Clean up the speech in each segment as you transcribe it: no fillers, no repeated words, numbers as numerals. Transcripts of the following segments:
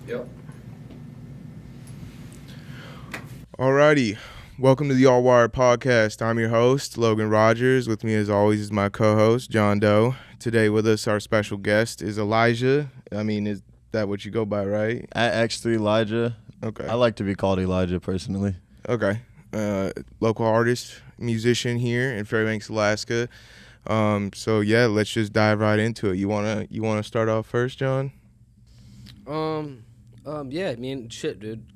Yep. Alrighty. Welcome to the All Wired Podcast. I'm your host, Logan Rogers. With me, as always, is my co-host, John Doe. Today with us, our special guest is Elijah. I mean, is that what you go by, right? At X3lijah. Okay. I like to be called Elijah personally. Okay. Local artist, musician here in Fairbanks, Alaska. So yeah, let's just dive right into it. You wanna start off first, John? Yeah, I mean, shit, dude.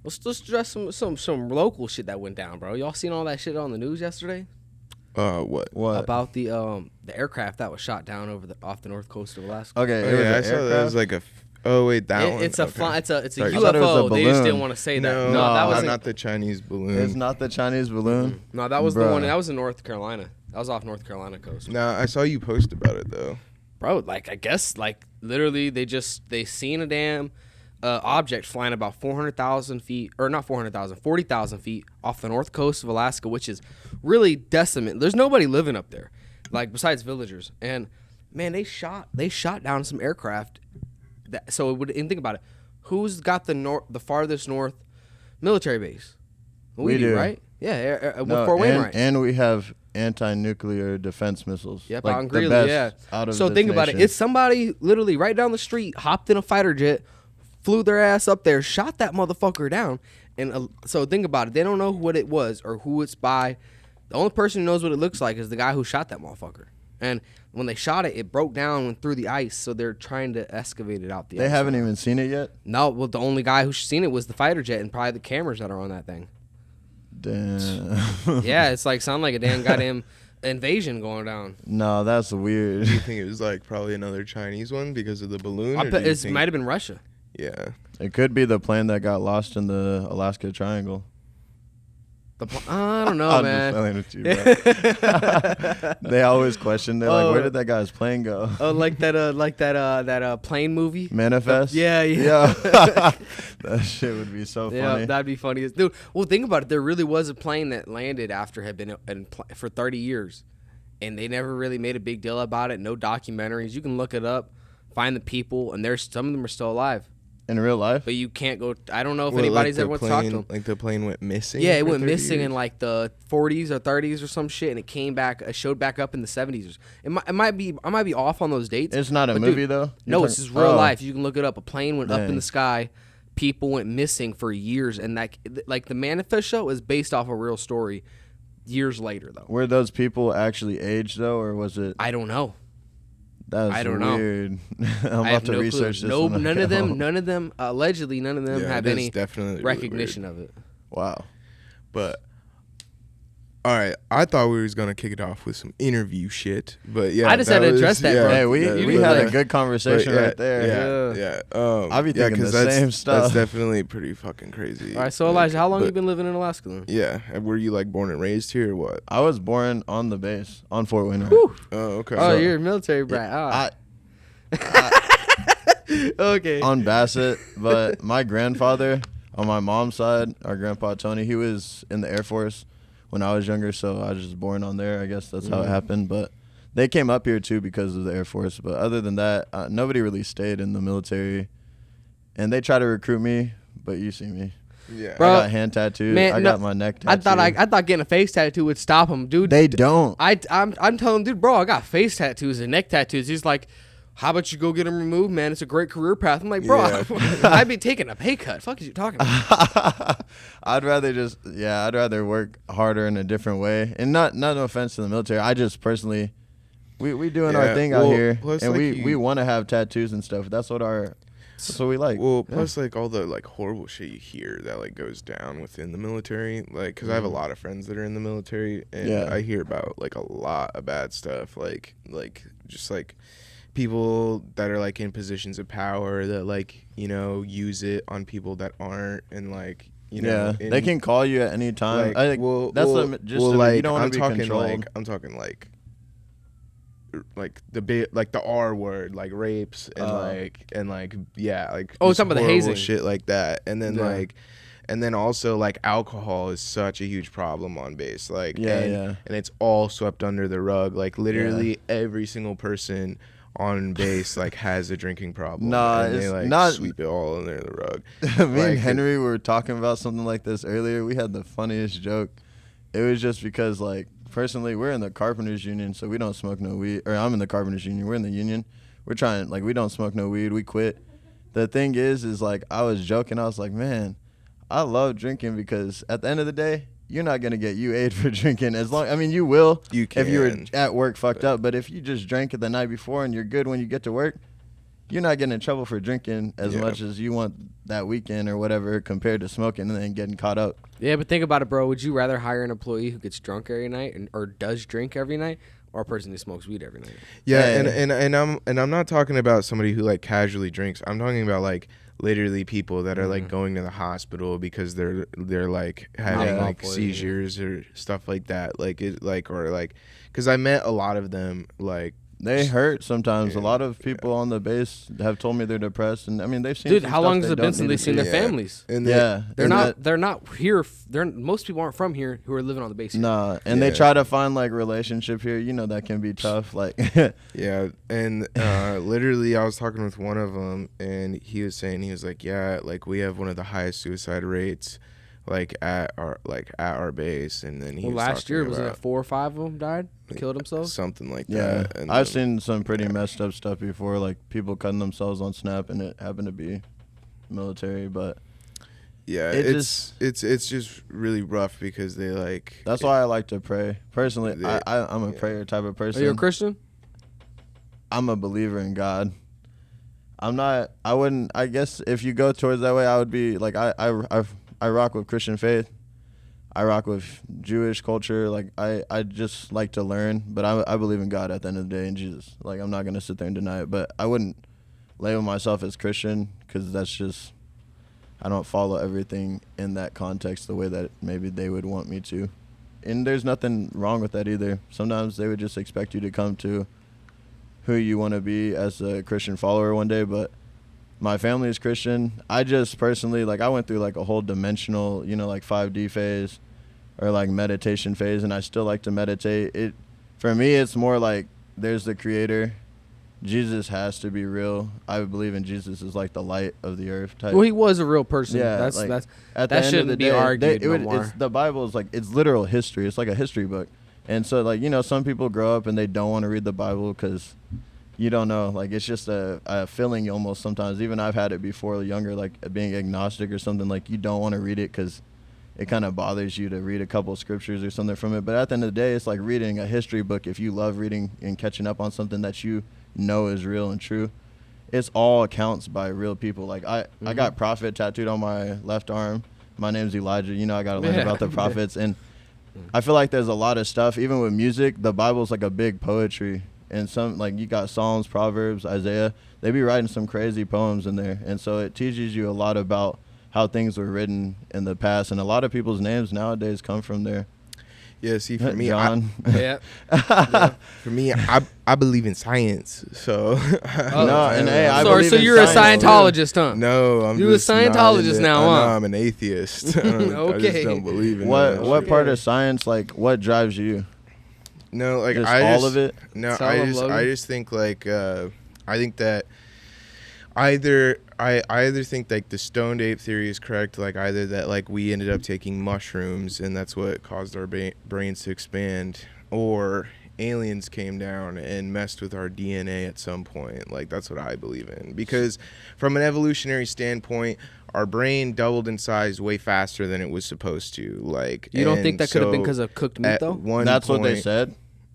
Let's address some local shit that went down, bro. Y'all seen all that shit on the news yesterday? What? About the aircraft that was shot down off the north coast of Alaska. Okay, Oh, yeah, I saw that was like a. Oh wait, that one. It's okay. It's a Sorry. I thought it was a UFO. They just balloon. didn't want to say that. No, that wasn't. not the Chinese balloon. It's not the Chinese balloon. No, that was the Bruh. one. That was in North Carolina. That was off North Carolina coast. No, I saw you post about it though. Bro, like I guess like literally they seen a damn object flying about 400,000 feet, or not 400,000, 40,000 feet off the north coast of Alaska, which is really decimate. There's nobody living up there, like besides villagers. And man, they shot down some aircraft. And think about it, who's got the farthest north military base? We do. Right? Yeah, with No, Fort Wainwright. and we have anti-nuclear defense missiles. Yep, like out in the Greeley, best yeah. out of So this think about it. nation. It's somebody literally right down the street, hopped in a fighter jet, flew their ass up there, shot that motherfucker down. And so think about it. They don't know what it was or who it's by. The only person who knows what it looks like is the guy who shot that motherfucker. And when they shot it, it broke down and went through the ice. So they're trying to excavate it out the ice. They haven't even seen it yet. No, well, the only guy who's seen it was the fighter jet and probably the cameras that are on that thing. Damn. Yeah, it's like sound like a damn goddamn invasion going down. No, that's weird. Do you think it was like probably another Chinese one because of the balloon? It might have been Russia. Yeah. It could be the plane that got lost in the Alaska Triangle. I don't know, I'm man. just playing with you, bro. They always question. They're like, "Where did that guy's plane go?" Oh, like that plane movie. Manifest. Yeah. That shit would be so funny. Yeah, that'd be funny, dude. Well, think about it. There really was a plane that landed after had been for 30 years, and they never really made a big deal about it. No documentaries. You can look it up, find the people, and some of them are still alive. In real life? But you can't go. I don't know if Well, anybody's like ever went to talk to them. Like the plane went missing. Yeah, it for went 30 missing years? in like the 40s or 30s or some shit, and it came back. It showed back up in the 70s. I might be off on those dates. It's not a but movie dude, though. No, it's just real Oh. life. You can look it up. A plane went up in Dang. the sky. People went missing for years, and like the Manifest show is based off a real story. Years later, though, Were those people actually aged though, or was it? I don't know. That's I don't know. weird. I'm I about have to no research clue. this. No, when I none get of them. home. None of them. Allegedly, none of them Yeah, have it is any definitely really recognition weird. of it. Wow. But all right, I thought we was gonna kick it off with some interview shit, but yeah, I just had to address that, bro. Hey, we had a good conversation right there. Yeah. I be thinking 'cause the same stuff. That's definitely pretty fucking crazy. All right, so Elijah, how long you been living in Alaska then? Yeah, were you like born and raised here or what? I was born on the base on Fort Wainwright. Whew. Oh, okay. Oh, So- you're a military brat. Okay. On Bassett, but my grandfather on my mom's side, our grandpa Tony, he was in the Air Force when I was younger, so I was just born on there. I guess that's how it happened. But they came up here too because of the Air Force. But other than that, nobody really stayed in the military, and they try to recruit me. But you see me, yeah. Bro, I got hand tattoos. man, I no, got my neck tattooed. I thought getting a face tattoo would stop him, dude. They don't. I'm telling dude, bro, I got face tattoos and neck tattoos. He's like, how about you go get them removed, man? It's a great career path. I'm like, bro, Yeah. I'd be taking a pay cut. Fuck is you talking about? I'd rather work harder in a different way. And not no offense to the military. I just personally, we doing our Yeah, thing out well, here, plus, and like, we want to have tattoos and stuff. That's what we like. Well, plus like all the like horrible shit you hear that like goes down within the military, like because I have a lot of friends that are in the military, and Yeah. I hear about like a lot of bad stuff, like just like people that are like in positions of power that like use it on people that aren't, and like yeah, and, they can call you at any time. like, You don't want to be talking controlled. I'm talking like the R word, like rapes and like yeah, like Oh, just some of the horrible hazing. shit like that, and then Yeah. and then also like alcohol is such a huge problem on base, like Yeah, and, yeah. and it's all swept under the rug, like literally every single person on base like has a drinking problem. Nah, and they it's like not- sweep it all under the rug. Me Like, and Henry were talking about something like this earlier. We had the funniest joke. It was just because, like, personally, we're in the Carpenters Union, so we don't smoke no weed. Or I'm in the Carpenters Union. We're in the union. We're trying, like, we don't smoke no weed. We quit. The thing is, like, I was joking. I was like, man, I love drinking because at the end of the day, you're not going to get UA'd for drinking. I mean, you will You if you were can, at work fucked up. But if you just drank it the night before and you're good when you get to work, you're not getting in trouble for drinking as much as you want that weekend or whatever compared to smoking and then getting caught up. Yeah, but think about it, bro. Would you rather hire an employee who gets drunk every night or does drink every night, or a person who smokes weed every night? Yeah, Hey. and I'm not talking about somebody who like casually drinks. I'm talking about like literally people that are like going to the hospital because they're like having Yeah. like seizures or stuff like that. Like it like or like because I met a lot of them like. They hurt sometimes. Yeah, A lot of people on the base have told me they're depressed, and I mean they've seen. Dude, some how stuff long has they it been don't since need they've to seen see. their families? And Yeah, They're and not. They're not here. Most people aren't from here who are living on the base. Here. Nah, and Yeah. they try to find like relationship here. You know that can be tough. Like, Yeah, and literally, I was talking with one of them, and he was saying, he was like, "Yeah, like we have one of the highest suicide rates, like at our base." And then he Well, was last year talking wasn't it about 4 or 5 of them died, killed themselves? something like yeah, that. And I've then- seen some pretty messed up stuff before, like people cutting themselves on Snap, and it happened to be military. But Yeah, it it's just really rough because they like. that's why I like to pray. Personally, They- I'm a yeah. prayer type of Are person. you a Christian? I'm a believer in God. I'm not. I wouldn't. I guess if you go towards that way, I would be like I rock with Christian faith. I rock with Jewish culture. Like I just like to learn, but I believe in God at the end of the day and Jesus. Like I'm not gonna sit there and deny it, but I wouldn't label myself as Christian because that's just I don't follow everything in that context the way that maybe they would want me to. And there's nothing wrong with that either. Sometimes they would just expect you to come to who you want to be as a Christian follower one day, but my family is Christian. I just personally, like, I went through like a whole dimensional, like 5D phase or like meditation phase, and I still like to meditate. For me, it's more like there's the creator. Jesus has to be real. I believe in Jesus as like the light of the earth type. Well, he was a real person. Yeah, that's like, that's At that the end of shouldn't the be day, argued no more. It's, the Bible is like, it's literal history. It's like a history book. And so, like, some people grow up and they don't want to read the Bible because you don't know. Like, it's just a feeling almost sometimes. Even I've had it before younger, like being agnostic or something. Like, you don't want to read it because it kind of bothers you to read a couple scriptures or something from it. But at the end of the day, it's like reading a history book. If you love reading and catching up on something that you know is real and true, it's all accounts by real people. Like, I got prophet tattooed on my left arm. My name's Elijah. I got to learn about the prophets. And I feel like there's a lot of stuff, even with music, the Bible's like a big poetry. And some, like, you got Psalms, Proverbs, Isaiah. They be writing some crazy poems in there. And so it teaches you a lot about how things were written in the past. And a lot of people's names nowadays come from there. Yeah, see, for me, John. yeah. for me, I believe in science, so. No, and hey, I Sorry, believe so in you're a science, too. Scientologist, huh? No, I'm You a just not Scientologist into- now, I know, huh? I'm an atheist. I just Okay. don't believe in What that shit. part of science, like, what drives you? No, like Just I all just, of it? No, Tell 'em, I Logan. just think like I think that I either think like the stoned ape theory is correct, like either that like we ended up taking mushrooms and that's what caused our brains to expand, or aliens came down and messed with our DNA at some point. Like that's what I believe in, because from an evolutionary standpoint, our brain doubled in size way faster than it was supposed to. Like, You don't think and that could have been so because of cooked meat, at though? one That's what they point- said?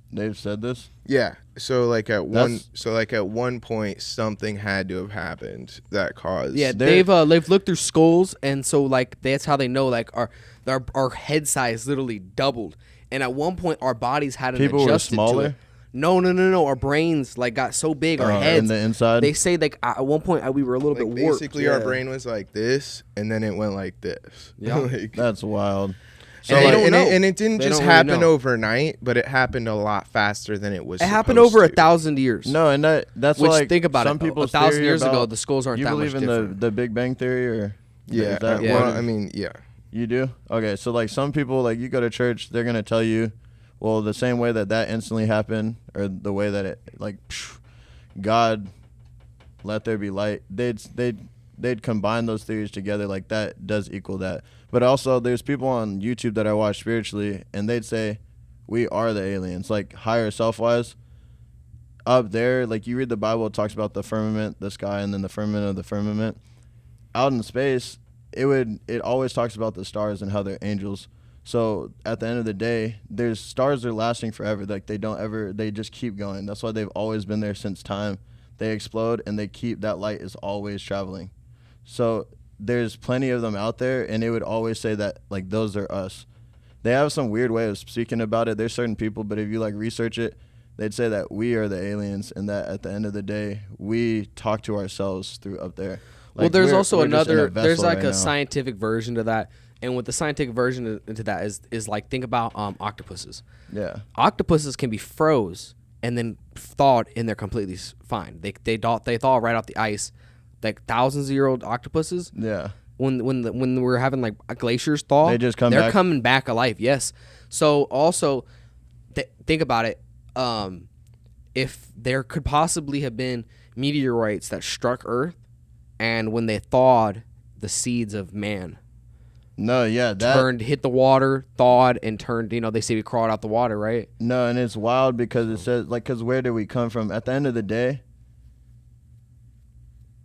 They've said this? Yeah. So like at That's- one point something had to have happened that caused. Yeah, They're- they've looked through skulls, and so like that's how they know like our head size literally doubled, and at one point our bodies hadn't People were adjusted to smaller? it. No. Our brains like got so big, our In heads. the inside? They say like at one point we were a little Like bit warped. basically our brain was like this and then it went like this. Yeah. Like, That's wild. so And they like, don't know. and it didn't They just don't really happen know. overnight, but it happened a lot faster than it was. It happened supposed over 1,000 1,000 years. No, and that's Which, like think about some it, people's 1,000 theory years ago, about- the skulls aren't you that believe much in different. the Big Bang theory, or Yeah. is that Yeah. Well, what- I mean, yeah. You do? Okay, so like some people, like you go to church, they're gonna tell you, well, the same way that instantly happened, or the way that it like God, let there be light, they'd combine those theories together. Like, that does equal that. But also, there's people on YouTube that I watch spiritually, and they'd say, we are the aliens, like, higher self-wise. Up there, like, you read the Bible, it talks about the firmament, the sky, and then the firmament of the firmament. Out in space, it always talks about the stars and how they're angels. So at the end of the day, there's stars are lasting forever. Like, they just keep going. That's why they've always been there since time. They explode, and that light is always traveling. So there's plenty of them out there, and it would always say that, like, those are us. They have some weird way of speaking about it. There's certain people, but if you, like, research it, they'd say that we are the aliens, and that at the end of the day, we talk to ourselves through up there. Like, well, there's also another, there's like a scientific version to that. And what the scientific version to that is like, think about octopuses. Yeah. Octopuses can be froze and then thawed, and they're completely fine. They thaw right off the ice. Like, thousands of year old octopuses. Yeah. When we're having, like, glaciers thaw, they just come they're back. coming back alive. Yes. So also, think about it. If there could possibly have been meteorites that struck Earth, and when they thawed, the seeds of man No, yeah, hit the water, thawed, and turned. They say we crawled out the water, right? No, and it's wild because it says, like, because where did we come from? At the end of the day,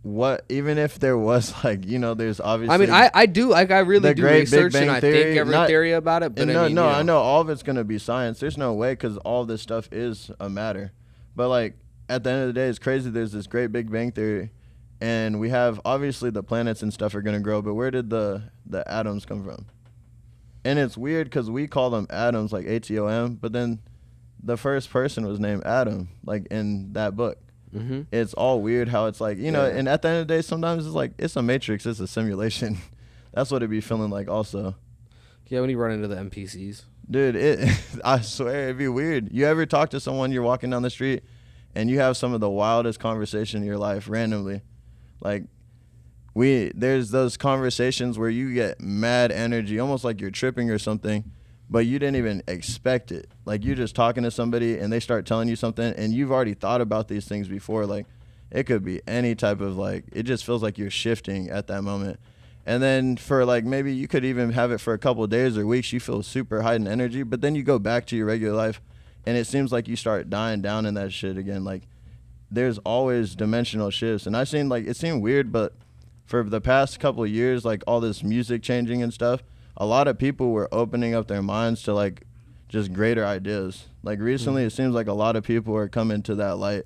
even if there was, like, there's obviously. I mean, I really do research, and I Theory, think every theory about it. But I know all of it's gonna be science. There's no way, because all this stuff is a matter. But, like, at the end of the day, it's crazy. There's this great Big Bang Theory. And we have, obviously, the planets and stuff are going to grow, but where did the atoms come from? And it's weird because we call them atoms, like ATOM, but then the first person was named Adam, like, in that book. Mm-hmm. It's all weird how it's like, and at the end of the day, sometimes it's like, it's a matrix, it's a simulation. That's what it'd be feeling like also. Yeah, when you run into the NPCs. Dude, I swear, it'd be weird. You ever talk to someone, you're walking down the street, and you have some of the wildest conversation in your life randomly? Like, there's those conversations where you get mad energy, almost like you're tripping or something, but you didn't even expect it. Like, you're just talking to somebody and they start telling you something, and you've already thought about these things before. Like, it could be any type of, like, it just feels like you're shifting at that moment. And then for, like, maybe you could even have it for a couple of days or weeks, you feel super high in energy, but then you go back to your regular life, and it seems like you start dying down in that shit again. Like, there's always dimensional shifts. And I've seen, like, it seemed weird, but for the past couple of years, like, all this music changing and stuff, a lot of people were opening up their minds to, like, just greater ideas. Like, recently, it seems like a lot of people are coming to that light.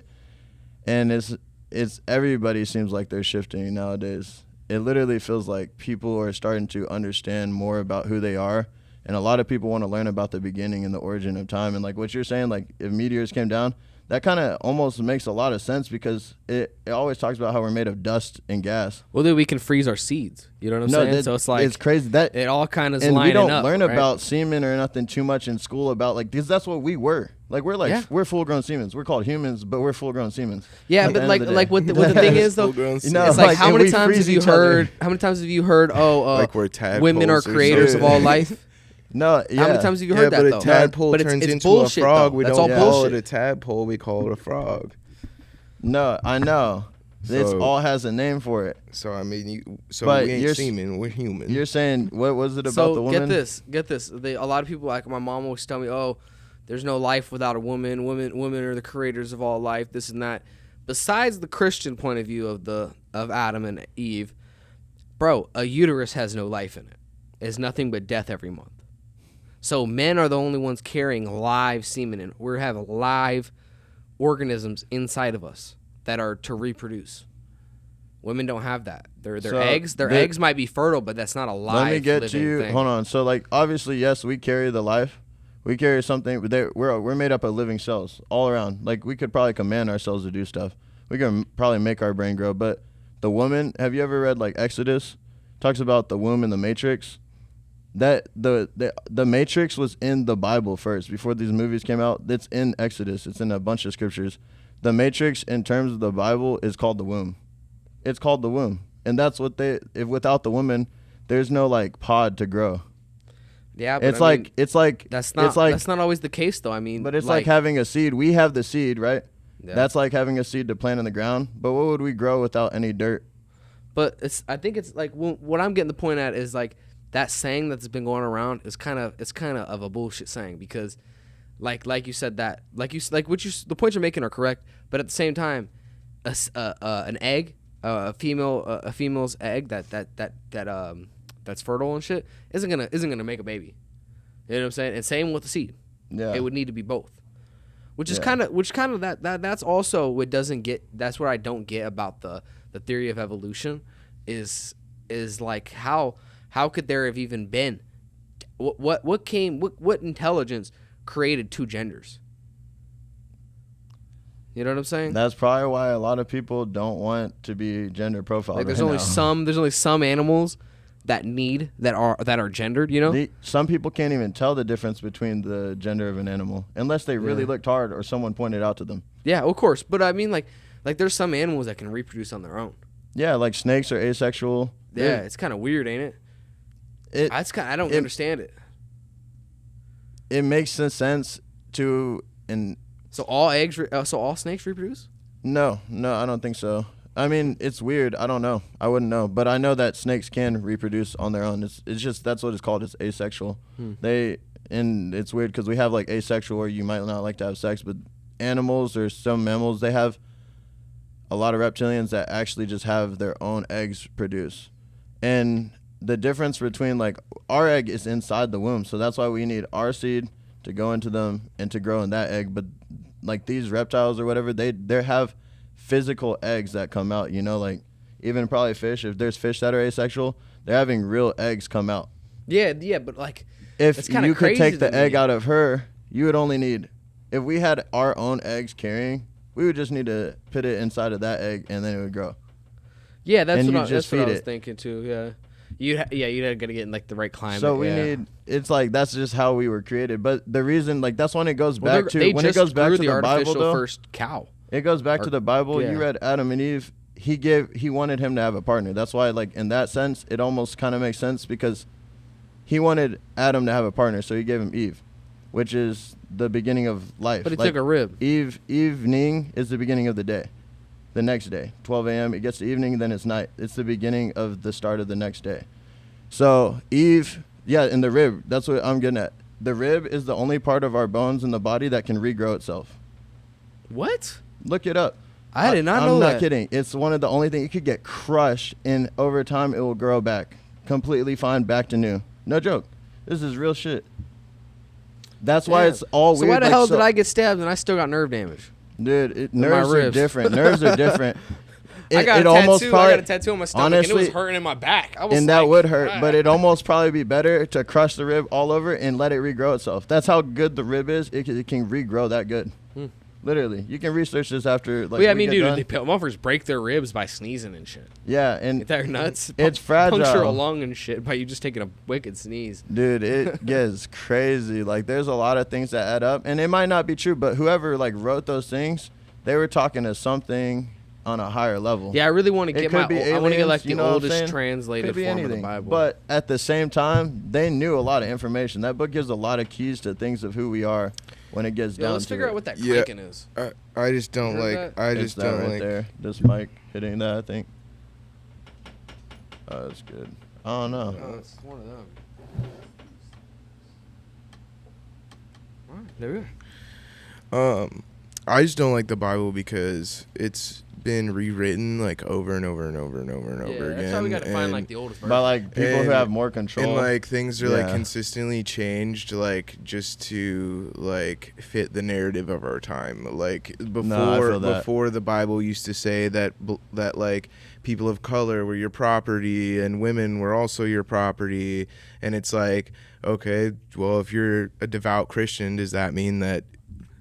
And it's everybody seems like they're shifting nowadays. It literally feels like people are starting to understand more about who they are. And a lot of people want to learn about the beginning and the origin of time. And, like, what you're saying, like, if meteors came down, that kind of almost makes a lot of sense, because it always talks about how we're made of dust and gas. Well, then we can freeze our seeds. You know what I'm saying? So it's like, it's crazy that it all kind of is and lining up. We don't learn right? about semen or nothing too much in school about, like, because that's what we were. Like, we're full grown semens. We're called humans, but we're full grown semens. Yeah, but like what the thing is though, it's like how many times have you heard? How many times have you heard? Like, we're women are creators of all life. No, yeah. How many times have you heard that, but though? a tadpole turns it's into bullshit, a frog. though. We That's don't all call bullshit. it a tadpole. We call it a frog. No, I know. It So- all has a name for it. So, I mean, But we ain't you're semen. We're human. You're saying, what was it about So the woman? get this. A lot of people, like my mom, always tell me, "Oh, there's no life without a woman. Women are the creators of all life. This and that." Besides the Christian point of view of Adam and Eve, bro, a uterus has no life in it. It's nothing but death every month. So men are the only ones carrying live semen, and we have live organisms inside of us that are to reproduce. Women don't have that. Their eggs might be fertile, but that's not a live. Let me get to you. Thing. Hold on. So, like, obviously, yes, we carry the life. We carry something. We're made up of living cells all around. Like, we could probably command ourselves to do stuff. We can probably make our brain grow. But the woman, have you ever read, like, Exodus? Talks about the womb and the matrix. That the Matrix was in the Bible first before these movies came out. It's in Exodus. It's in a bunch of scriptures. The Matrix, in terms of the Bible, is called the womb. It's called the womb, and that's what if without the woman, there's no, like, pod to grow. Yeah, but it's like that's not always the case though. I mean, but it's like having a seed. We have the seed, right? Yeah. That's like having a seed to plant in the ground. But what would we grow without any dirt? But I think it's like what I'm getting the point at is like that saying that's been going around is kind of a bullshit saying, because like you said that the points you're making are correct, but at the same time, an egg, a female's egg that's fertile and shit isn't gonna make a baby. You know what I'm saying? And same with the seed. Yeah. It would need to be both. Which is kind of that's also what doesn't get. That's what I don't get about the theory of evolution is like how could there have even been what intelligence created two genders? You know what I'm saying? That's probably why a lot of people don't want to be gender profiled. Like there's right only now. some animals that are gendered, you know? Some people can't even tell the difference between the gender of an animal unless they really looked hard or someone pointed out to them. Yeah, of course. But I mean, like there's some animals that can reproduce on their own. Yeah, like snakes are asexual. Yeah, it's kind of weird, ain't it? I don't understand it. It makes sense to So all snakes reproduce? No, I don't think so. I mean, it's weird. I don't know. I wouldn't know, but I know that snakes can reproduce on their own. It's just that's what it's called. It's asexual. And it's weird because we have like asexual where you might not like to have sex, but animals or some mammals, they have a lot of reptilians that actually just have their own eggs produce. And the difference between like our egg is inside the womb, so that's why we need our seed to go into them and to grow in that egg. But like these reptiles or whatever, they have physical eggs that come out, you know, like even probably fish, if there's fish that are asexual, they're having real eggs come out. Yeah, but like if you could take the egg out of her, you would only need, if we had our own eggs carrying, we would just need to put it inside of that egg and then it would grow. Yeah, that's what I was thinking too. Yeah, you'd gotta get in like the right climate. So we need. It's like that's just how we were created. But the reason, like, that's when it goes back to when it goes back to the Bible. Though, first cow. It goes back to the Bible. You read Adam and Eve. He wanted him to have a partner. That's why, like, in that sense, it almost kind of makes sense because he wanted Adam to have a partner, so he gave him Eve, which is the beginning of life. But he took a rib. Evening is the beginning of the day. The next day, 12 a.m. It gets to evening, then it's night. It's the beginning of the start of the next day. So Eve, in the rib, that's what I'm getting at. The rib is the only part of our bones in the body that can regrow itself. What? Look it up. I did not know that. I'm not kidding. It's one of the only things. It could get crushed, and over time, it will grow back. Completely fine, back to new. No joke. This is real shit. That's why it's all weird. So why the hell did I get stabbed and I still got nerve damage? Dude, nerves are different. Nerves are different. I got a tattoo on my stomach, honestly, and it was hurting in my back. That would hurt, but it'd almost probably be better to crush the rib all over and let it regrow itself. That's how good the rib is. It can regrow that good. Literally. You can research this after. Like, motherfuckers break their ribs by sneezing and shit. Yeah, and they're nuts. It's fragile. Puncture a lung and shit by you just taking a wicked sneeze. Dude, it gets crazy. Like, there's a lot of things that add up, and it might not be true, but whoever like wrote those things, they were talking to something on a higher level. Yeah, I really want to get I want to get like the oldest translated form anything. Of the Bible. But at the same time, they knew a lot of information. That book gives a lot of keys to things of who we are when it gets down to it. Let's figure out what that cranking is. I just don't like. I just don't right like. There. This mic hitting that, I think. Oh, that's good. I don't know. Oh, it's one of them. All right, there we go. I just don't like the Bible because it's been rewritten like over and over and over and over and over again. That's how we got to find like the oldest version. By like people who have more control. And like things are like consistently changed like just to like fit the narrative of our time. Like before the Bible used to say that like people of color were your property and women were also your property, and it's like, okay, well, if you're a devout Christian, does that mean that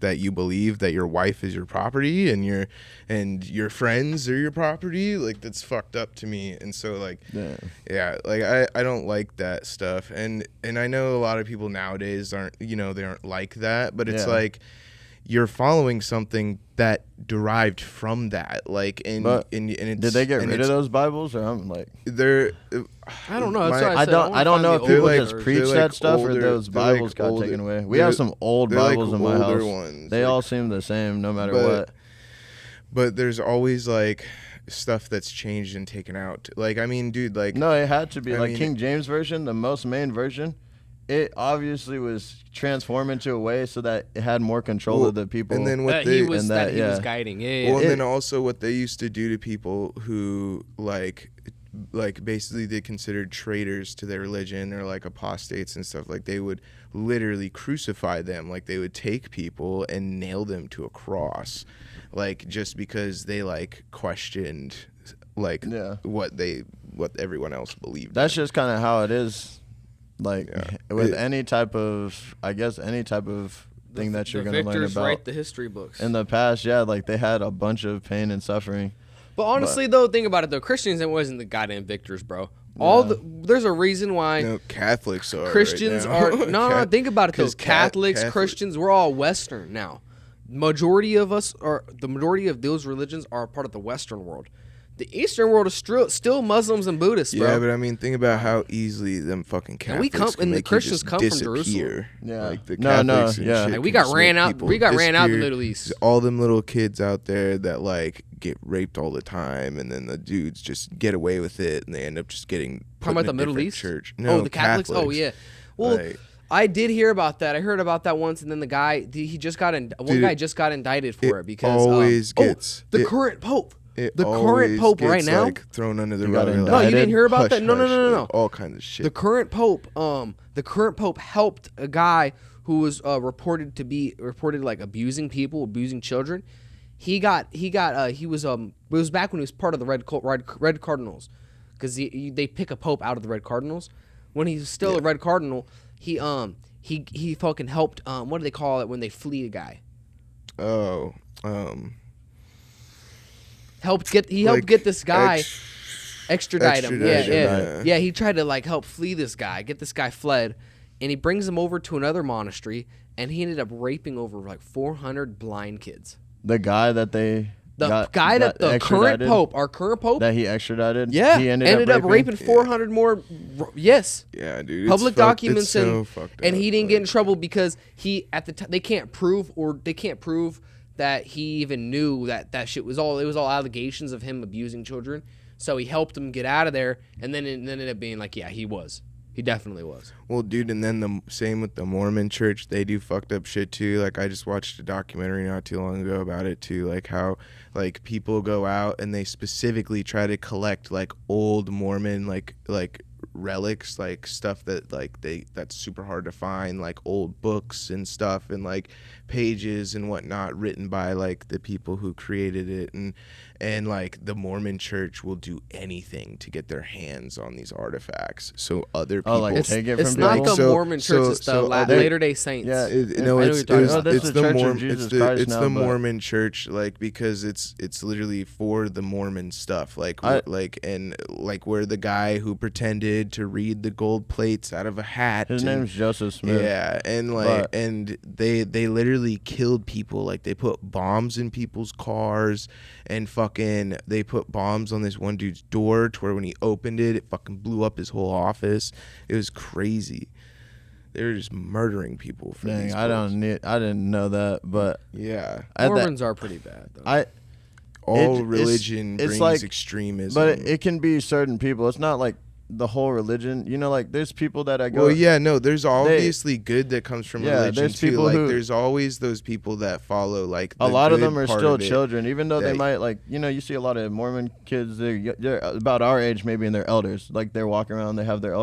you believe that your wife is your property and your friends are your property? Like, that's fucked up to me. And so like like I don't like that stuff, and I know a lot of people nowadays aren't like that, but it's like you're following something that derived from that, like and it's, did they get rid of those Bibles, or I'm like they're I don't know. I don't know if people just preach that stuff or those Bibles got taken away. We have some old Bibles in my house. They all seem the same no matter what. but there's always like stuff that's changed and taken out. Like, I mean, dude, like No, it had to be I like mean, King James version, the most main version. It obviously was transformed into a way so that it had more control of the people. And then what he they was and that that, he was yeah. guiding. Yeah. well, and then also what they used to do to people who like basically they considered traitors to their religion or like apostates and stuff, like they would literally crucify them. Like they would take people and nail them to a cross, like just because they like questioned like what everyone else believed. That's just kind of how it is. Like with It- any type of, I guess, any type of thing that you're the going to learn victors about. write the history books. In the past, yeah, like they had a bunch of pain and suffering. But honestly, though, think about it though. Christians, it wasn't the goddamn victors, bro. There's a reason why No, Catholics are Christians right now. are no. Think about it though. 'cause Catholics, Catholic- Christians, we're all Western now. Majority of us are the majority of those religions are part of the Western world. The Eastern world is still Muslims and Buddhists, bro. Yeah, but I mean, think about how easily them fucking And we Catholics come- and the make you Christians just come from disappear. Jerusalem. Yeah. Like the No, Catholics and yeah. shit Like, we can got just ran make out- people we got ran out of the disappear. Middle East. All them little kids out there that like get raped all the time, and then the dudes just get away with it, and they end up just getting put Talking in about a the Middle different East? church. No, the Catholics. Oh yeah. Well, Like- I did hear about that. I heard about that once, and then the guy he just got one Dude, guy just got indicted for it because always gets the it- current pope. It The current always pope right gets, now. like, thrown under the He got rug. indicted? No, you didn't hear about Hush, that? No, hush, no. all kinds of shit. The current pope helped a guy who was reported like abusing people, abusing children. He was it was back when he was part of the Red Cardinals, because they pick a pope out of the Red Cardinals. When he's still a Red Cardinal, he fucking helped. What do they call it when they flee a guy? Oh, Helped get this guy. Extradite him. extradite, Yeah. He tried to like help flee this guy, get this guy fled, and he brings him over to another monastery, and he ended up raping over like 400 blind kids. The guy that they Our current pope, that he extradited, yeah, he ended up raping 400 more. Yes, yeah, dude. public documents, it's so fucked and up, he didn't like- get in trouble because he at the time they can't prove that he even knew that shit was all allegations of him abusing children. So he helped him get out of there, and then it ended up being like, yeah, he definitely was. Well, dude, and then the same with the Mormon church. They do fucked up shit too. Like, I just watched a documentary not too long ago about it too. Like how like people go out and they specifically try to collect like old Mormon like relics, like stuff that like that's super hard to find, like old books and stuff, and like pages and whatnot written by like the people who created it, and like the Mormon church will do anything to get their hands on these artifacts so other people like, take it It's from not people? the Mormon church, it's the Latter Day Saints. Yeah, no, I know it's what you're talking about. This it's is the Church of Mormon Jesus it's the Christ it's now, the but- Mormon church, like because it's literally for the Mormon stuff, like and like where the guy who pretended to read the gold plates out of a hat. His and- name's Joseph Smith. Yeah, and like and they literally killed people. Like they put bombs in people's cars, and fucking they put bombs on this one dude's door to where when he opened it, it fucking blew up his whole office. It was crazy. They were just murdering people for Dang, these. I books. didn't know that, but Yeah, Mormons are pretty bad, though. all it's- religion it's brings like- extremism. but it can be certain people. It's not like the whole religion. You know, like there's people that I go. Well, yeah, no, there's obviously good that comes from Yeah, religion there's too. people Like, who- there's always those people that follow like a the lot of good them are part still of it. children, even though they that- might like. You know, you see a lot of Mormon kids. They're about our age, maybe, and they're elders. Like they're walking around, they have their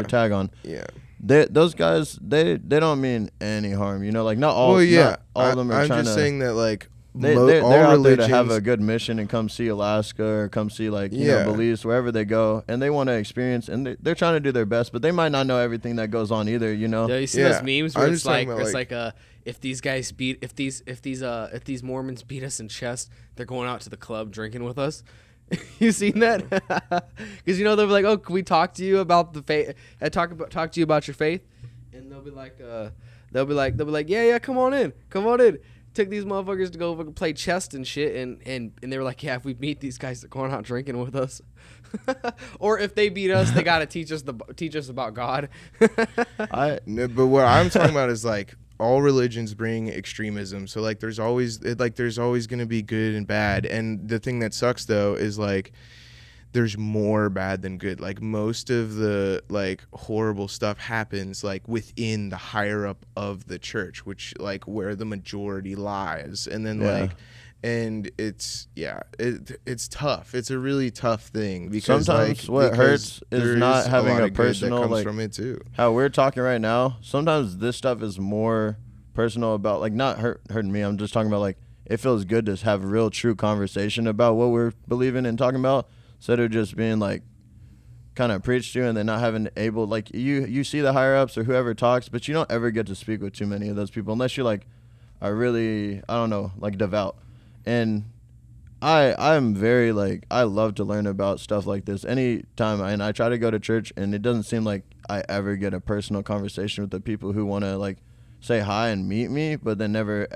tag on. Yeah. Those guys, they don't mean any harm. You know, like not all. Well, yeah, not all of them are I'm trying just to. saying that like They're all out there to have religions- a good mission and come see Alaska or come see like you Yeah. know Belize, wherever they go, and they want to experience, and they're trying to do their best, but they might not know everything that goes on either. You know. Yeah, you see Yeah, those memes where I'm it's just talking like about, it's like- like if these Mormons beat us in chess, they're going out to the club drinking with us. You seen that? Because you know they'll be like, "Oh, can we talk to you about the faith? Talk to you about your faith?" And they'll be like, "Yeah, come on in." Took these motherfuckers to go fucking play chess and shit, and they were like, "Yeah, if we beat these guys, they're going out drinking with us." Or if they beat us, they gotta teach us about God. No, but what I'm talking about is like all religions bring extremism. So like there's always going to be good and bad. And the thing that sucks though is like there's more bad than good. Like most of the like horrible stuff happens like within the higher up of the church, which like where the majority lies. And then and it's tough. It's a really tough thing because sometimes like, what hurts is not having a personal that comes like from it too. How we're talking right now. Sometimes this stuff is more personal about like not hurting me. I'm just talking about like it feels good to have real true conversation about what we're believing and talking about instead of just being like kind of preached to and then not having able like you see the higher ups or whoever talks, but you don't ever get to speak with too many of those people unless you're like are really I don't know like devout. And I'm very like I love to learn about stuff like this anytime and I try to go to church and it doesn't seem like I ever get a personal conversation with the people who want to like say hi and meet me, but they never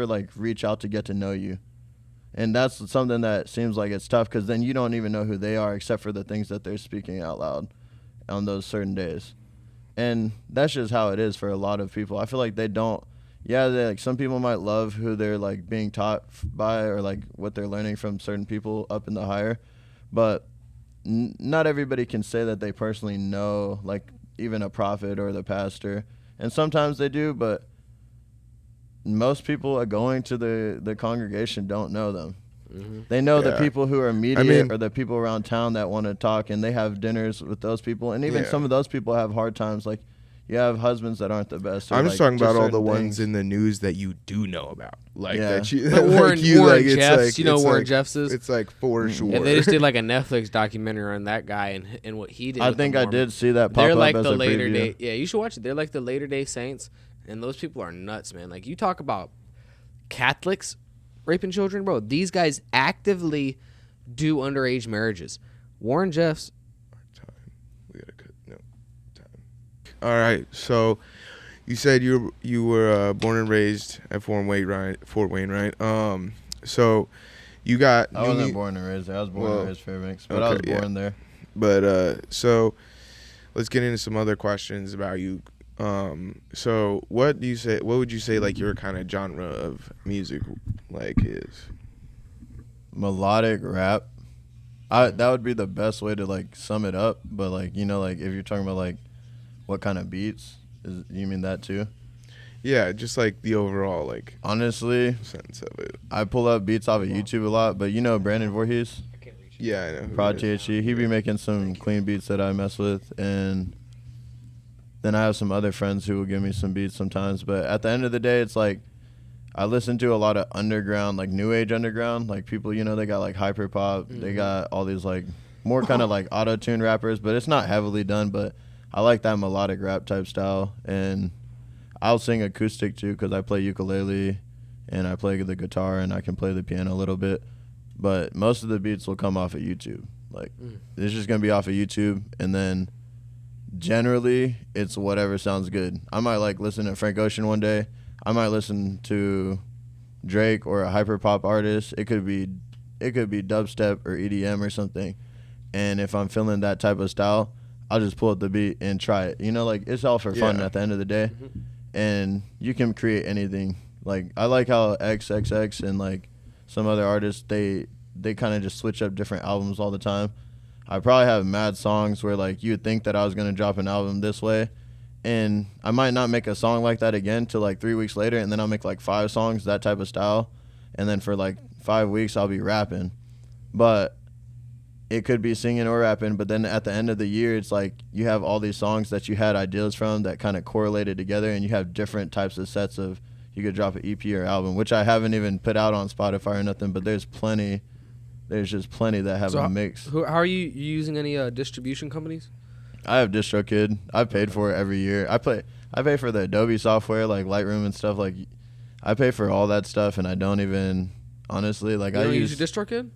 like reach out to get to know you. And that's something that seems like it's tough because then you don't even know who they are except for the things that they're speaking out loud on those certain days. And that's just how it is for a lot of people. I feel like they don't like some people might love who they're like being taught by or like what they're learning from certain people up in the higher, but not everybody can say that they personally know like even a prophet or the pastor, and sometimes they do, but most people are going to the congregation don't know them. Mm-hmm. They know the people who are immediate or the people around town that want to talk, and they have dinners with those people, and even some of those people have hard times like you have husbands that aren't the best. I'm just talking about all the ones in the news that you do know about. Like that you like Warren Jeffs, like, you know Warren like, Jeffs is? It's like for sure. And they just did like a Netflix documentary on that guy and what he did. I think I did see that pop They're up like as the a later preview. day. Yeah, you should watch it. They're like the later day saints, and those people are nuts, man. Like you talk about Catholics raping children, bro. These guys actively do underage marriages. Warren Jeffs. We gotta cut. No time. All right, so. You said you were born and raised at Fort Wayne, right? So you got. I wasn't born and raised there. I was born and raised Fairbanks, but I was born there. But so let's get into some other questions about you. So what would you say like your kind of genre of music like is? Melodic rap. That would be the best way to like sum it up. But like like if you're talking about like what kind of beats. You mean that too? Yeah, just like the overall like honestly sense of it. I pull up beats off of YouTube a lot, but Brandon Voorhees? Yeah, I know. Prod THC. He be making some clean beats that I mess with, and then I have some other friends who will give me some beats sometimes. But at the end of the day, it's like I listen to a lot of underground, like new age underground, like people they got like hyper pop, they got all these like more kind of like auto tune rappers, but it's not heavily done, but I like that melodic rap type style, and I'll sing acoustic too because I play ukulele and I play the guitar and I can play the piano a little bit. But most of the beats will come off of YouTube. Like it's just gonna be off of YouTube, and then generally it's whatever sounds good. I might like listen to Frank Ocean one day. I might listen to Drake or a hyper pop artist. It could be dubstep or EDM or something. And if I'm feeling that type of style, I'll just pull up the beat and try it. Like it's all for fun at the end of the day. Mm-hmm. And you can create anything. Like I like how XXX and like some other artists, they kind of just switch up different albums all the time. I probably have mad songs where like you would think that I was going to drop an album this way, and I might not make a song like that again till like 3 weeks later, and then I'll make like 5 songs, that type of style. And then for like 5 weeks I'll be rapping. But it could be singing or rapping, but then at the end of the year, it's like you have all these songs that you had ideas from that kind of correlated together, and you have different types of sets of, you could drop an EP or album, which I haven't even put out on Spotify or nothing, but there's just plenty that have a mix. How are you using any distribution companies? I have DistroKid. I've paid for it every year. I pay for the Adobe software, like Lightroom and stuff. Like I pay for all that stuff, and I don't even, honestly, like you don't use DistroKid?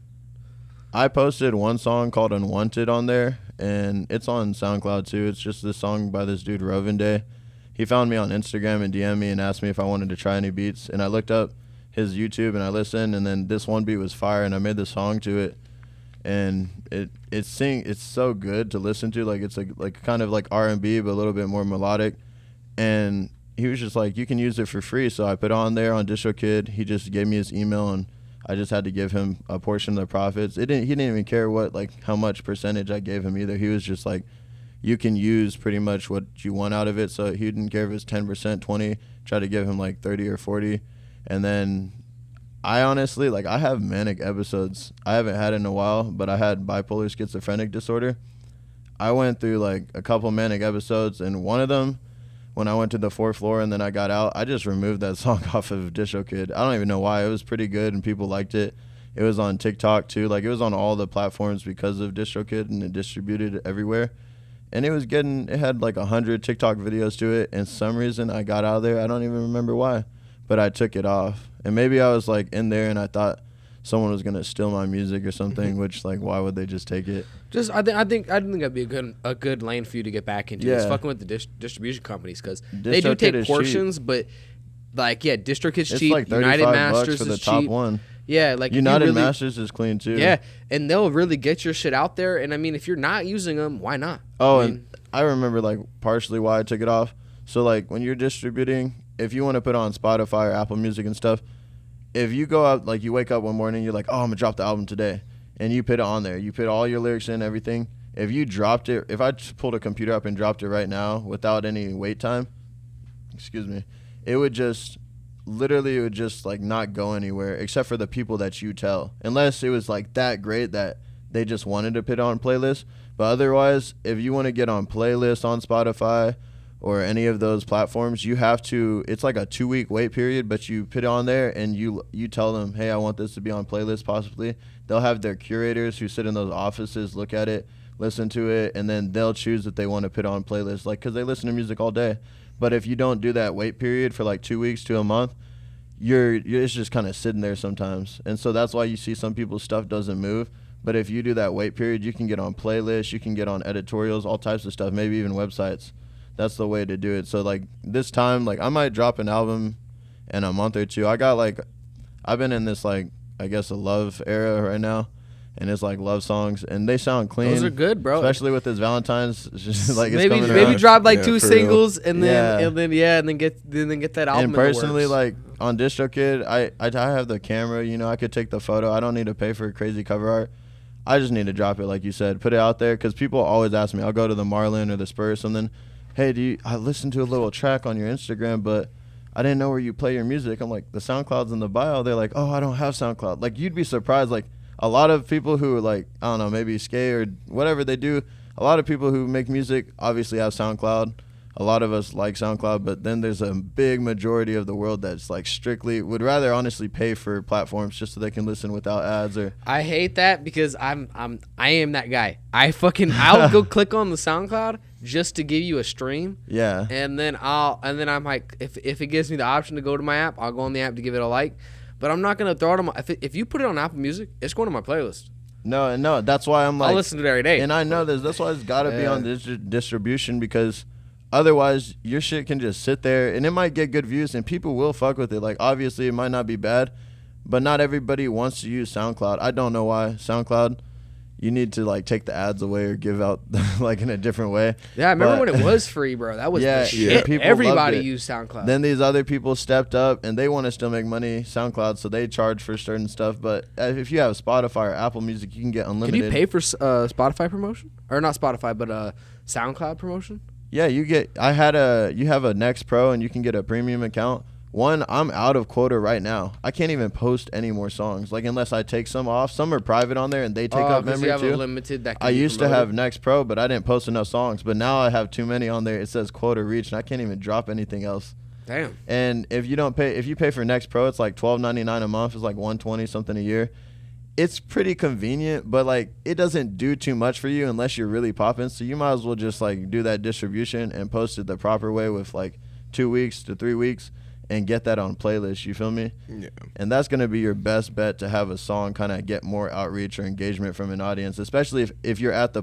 I posted one song called Unwanted on there, and it's on SoundCloud too. It's just this song by this dude, Rovin Day. He found me on Instagram and DM'd me and asked me if I wanted to try any beats, and I looked up his YouTube and I listened, and then this one beat was fire, and I made the song to it, and it's so good to listen to. Like it's like kind of like R&B but a little bit more melodic, and he was just like, you can use it for free. So I put it on there on DistroKid. He just gave me his email, and I just had to give him a portion of the profits. He didn't even care how much percentage I gave him either. He was just like, you can use pretty much what you want out of it. So he didn't care if it was 10%, 20, try to give him like 30 or 40. And then I honestly, like, I have manic episodes. I haven't had it in a while, but I had bipolar schizophrenic disorder. I went through like a couple manic episodes, and one of them, when I went to the 4th floor and then I got out, I just removed that song off of DistroKid. I don't even know why. It was pretty good and people liked it. It was on TikTok too. Like, it was on all the platforms because of DistroKid, and it distributed everywhere. And it had like 100 TikTok videos to it. And some reason I got out of there. I don't even remember why, but I took it off. And maybe I was like in there and I thought someone was gonna steal my music or something, which, like, why would they just take it? I think that'd be a good lane for you to get back into. Is fucking with the distribution companies, because they do take portions, but like, yeah, DistroKid's cheap. It's like United Masters for the is top cheap. one. Yeah, like United Masters is clean too. Yeah, and they'll really get your shit out there. And I mean, if you're not using them, why not? Oh, I mean, and I remember like partially why I took it off. So like when you're distributing, if you want to put on Spotify or Apple Music and stuff, if you go out, like, you wake up one morning, you're like, oh, I'm gonna drop the album today, and you put it on there, you put all your lyrics in, everything. If you dropped it, if I just pulled a computer up and dropped it right now without any wait time, it would just like not go anywhere except for the people that you tell, unless it was like that great that they just wanted to put on playlists. But otherwise, if you want to get on playlists on Spotify or any of those platforms, you have to, it's like a 2-week wait period, but you put it on there and you tell them, hey, I want this to be on playlist possibly. They'll have their curators who sit in those offices look at it, listen to it, and then they'll choose that they want to put on playlists, like, because they listen to music all day. But if you don't do that wait period for like 2 weeks to a month, it's just kind of sitting there sometimes. And so that's why you see some people's stuff doesn't move. But if you do that wait period, you can get on playlists, you can get on editorials, all types of stuff, maybe even websites. That's the way to do it. So like this time, like, I might drop an album in a month or two. I've been in this, like, I guess a love era right now, and it's like love songs, and they sound clean. those are good, bro. Especially with this Valentine's, it's just like, maybe it's coming around. drop like Yeah, 2 for singles, real. and then get that album. And personally, in the works. like on DistroKid, I have the camera. You know, I could take the photo. I don't need to pay for crazy cover art. I just need to drop it, like you said, put it out there, because people always ask me. I'll go to the Marlin or the Spur or something. Hey, I listened to a little track on your Instagram, but I didn't know where you play your music. I'm like, the SoundCloud's in the bio. They're like, oh, I don't have SoundCloud. Like, you'd be surprised. Like, a lot of people who are like, I don't know, maybe skate or whatever they do, a lot of people who make music obviously have SoundCloud. A lot of us like SoundCloud, but then there's a big majority of the world that's like strictly would rather honestly pay for platforms just so they can listen without ads. Or I hate that, because I am that guy. I'll go click on the SoundCloud just to give you a stream. Yeah. And then I'm like, if it gives me the option to go to my app, I'll go on the app to give it a like. But I'm not gonna throw it on my. If you put it on Apple Music, it's going to my playlist. No, that's why I'm like, I'll listen to it every day. And I know this. That's why it's got to be on distribution, because otherwise your shit can just sit there and it might get good views and people will fuck with it. Like, obviously it might not be bad, but not everybody wants to use SoundCloud. I don't know why. SoundCloud, you need to like take the ads away or give out like in a different way. Yeah, I remember when it was free, bro. That was the shit. People Everybody loved it. used SoundCloud. Then these other people stepped up and they want to still make money, SoundCloud, so they charge for certain stuff. But if you have Spotify or Apple Music, you can get unlimited. Can you pay for Spotify promotion? Or not Spotify, but SoundCloud promotion? Yeah, you have a Next Pro and you can get a premium account. One, I'm out of quota right now. I can't even post any more songs, like, unless I take some off. Some are private on there and they take up memory you have too. A limited that can I be used to promoted. have Next Pro, but I didn't post enough songs. But now I have too many on there. It says quota reached, and I can't even drop anything else. Damn. And if you pay for Next Pro, it's like $12.99 a month. It's like $120 something a year. It's pretty convenient, but like it doesn't do too much for you unless you're really popping. So you might as well just like do that distribution and post it the proper way with like 2 weeks to 3 weeks and get that on playlist. You feel me? Yeah. And that's gonna be your best bet to have a song kind of get more outreach or engagement from an audience, especially if you're at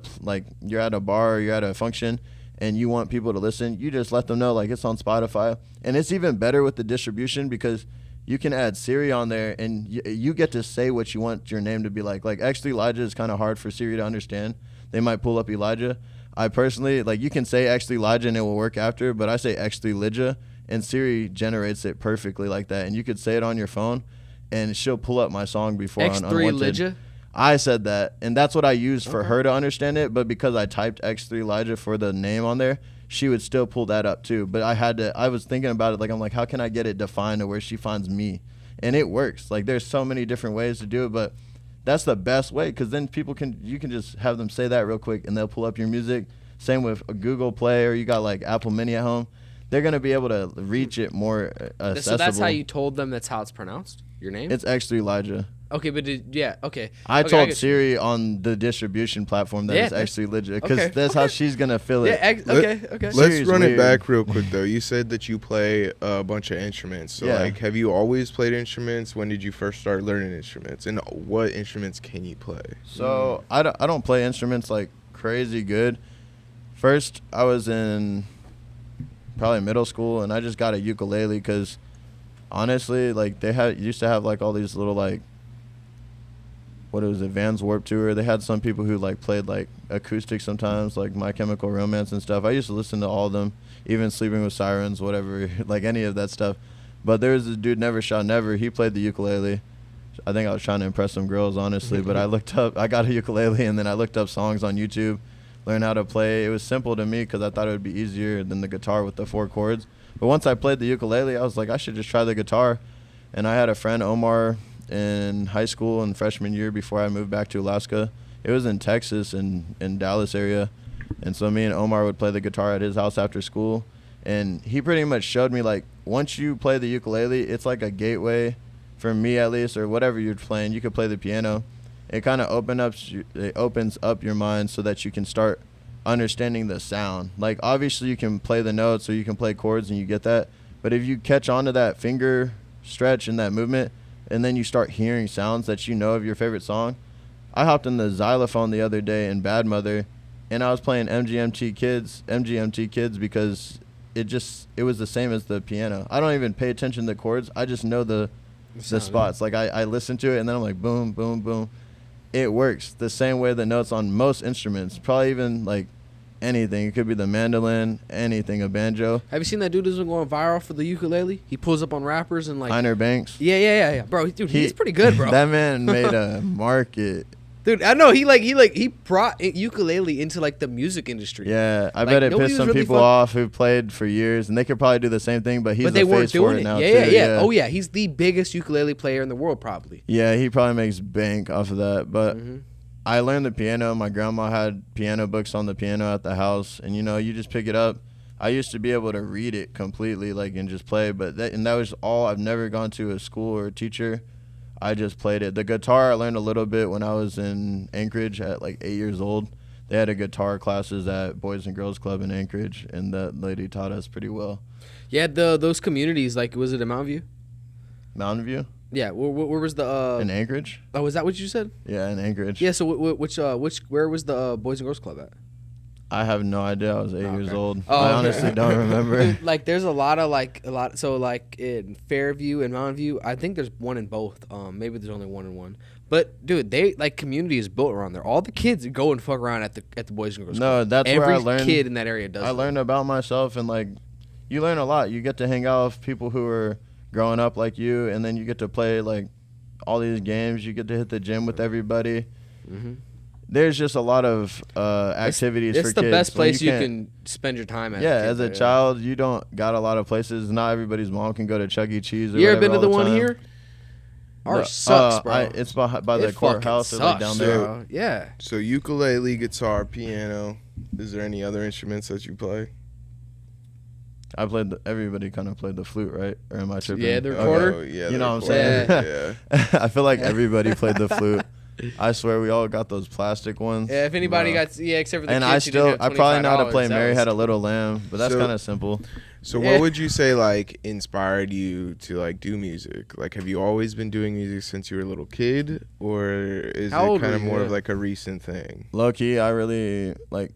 you're at a bar or you're at a function and you want people to listen. You just let them know like it's on Spotify, and it's even better with the distribution because you can add Siri on there, and you get to say what you want your name to be like. Like, X3lijah is kind of hard for Siri to understand. They might pull up Elijah. I personally, like, you can say X3lijah and it will work after, but I say X3lijah, and Siri generates it perfectly like that. And you could say it on your phone, and she'll pull up my song before on Unwanted. X3lijah? I said that, and that's what I used for her to understand it. But because I typed X3lijah for the name on there, she would still pull that up too. But I was thinking about it, like, I'm like, how can I get it defined to where she finds me? And it works. Like, there's so many different ways to do it, but that's the best way, because then you can just have them say that real quick, and they'll pull up your music. Same with a Google Play, or you got like Apple Mini at home. They're gonna be able to reach it more accessible. So that's how you told them that's how it's pronounced? Your name? It's X3lijah. Okay, but okay. I Okay, told get Siri on the distribution platform that it's X3lijah, because okay. that's how she's gonna feel it. Okay. Let's Siri's run it weird. back real quick though. You said that you play a bunch of instruments. So Yeah. like, have you always played instruments? When did you first start learning instruments? And what instruments can you play? So I don't play instruments like crazy good. First, I was in probably middle school, and I just got a ukulele because honestly, like, they used to have like all these little, like, what it was, Vans Warped Tour. They had some people who like played like acoustic sometimes, like My Chemical Romance and stuff. I used to listen to all of them, even Sleeping with Sirens, whatever, like any of that stuff. But there was this dude, Never Shall Never. He played the ukulele. I think I was trying to impress some girls, honestly. But I got a ukulele, and then I looked up songs on YouTube, learned how to play. It was simple to me because I thought it would be easier than the guitar with the 4 chords. But once I played the ukulele, I was like, I should just try the guitar. And I had a friend, Omar, in high school and freshman year before I moved back to Alaska. It was in Texas and in Dallas area. And so me and Omar would play the guitar at his house after school. And he pretty much showed me, like, once you play the ukulele, it's like a gateway, for me at least, or whatever you're playing. You could play the piano. It kind of opens up your mind so that you can start understanding the sound. Like, obviously you can play the notes or you can play chords and you get that. But if you catch on to that finger stretch and that movement, and then you start hearing sounds that you know of your favorite song. I hopped in the xylophone the other day in Bad Mother, and I was playing MGMT Kids because it was the same as the piano. I don't even pay attention to the chords. I just know the spots. Like, I listen to it, and then I'm like, boom, boom, boom. It works the same way the notes on most instruments, probably even like anything. It could be the mandolin, anything, a banjo. Have you seen that dude who's been going viral for the ukulele? He pulls up on rappers and like Heiner Banks. Yeah. Bro, dude, he's pretty good, bro. That man made a market. Dude, I know he brought ukulele into like the music industry. Yeah, I Like, bet it nobody pissed was some really people off who played for years, and they could probably do the same thing, but he's but the they weren't face for doing it it. now Yeah. too. Oh yeah, he's the biggest ukulele player in the world probably. Yeah, he probably makes bank off of that. But I learned the piano. My grandma had piano books on the piano at the house, and you just pick it up. I used to be able to read it completely, like, and just play, but that was all. I've never gone to a school or a teacher. I just played it. The guitar I learned a little bit when I was in Anchorage at like 8 years old. They had a guitar classes at Boys and Girls Club in Anchorage, and that lady taught us pretty well. Yeah, those communities, like, was it in Mountain View? Mountain View? Yeah, where was the In Anchorage? Oh, is that what you said? Yeah, in Anchorage. Yeah, so where was the Boys and Girls Club at? I have no idea. I was 8 years old. Oh, I okay. honestly don't remember. Like, there's a lot. So like in Fairview and Mountain View, I think there's one in both. Maybe there's only one in one. But dude, they like community is built around there. All the kids go and fuck around at the Boys and Girls Club. No, that's Every where I learned. kid in that area does. I learned about myself, and like, you learn a lot. You get to hang out with people who are growing up like you, and then you get to play like all these games. You get to hit the gym with everybody. Mm-hmm. There's just a lot of activities for kids. It's the best place you can't- can spend your time at. Yeah, as a child, you don't got a lot of places. Not everybody's mom can go to Chuck E. Cheese. Or You ever whatever been to all the one time. here? Ours No, sucks, bro. It's by the It courthouse or fucking like down sucks, there. bro. Yeah. So ukulele, guitar, piano. Is there any other instruments that you play? I played. Everybody kind of played the flute, right? Or am I tripping? Yeah, the recorder. Oh, yeah, You the know what I'm recorder, saying? Yeah. I feel like everybody played the flute. I swear we all got those plastic ones. Yeah, if anybody Bro. except for the And kids who didn't have I probably know how to play $25, Mary that Had a was- Little Lamb, but that's So- kind of simple. So Yeah. what would you say like inspired you to like do music? Like, have you always been doing music since you were a little kid, or is How it old kind were of you? more of like a recent thing? Low key, I really like.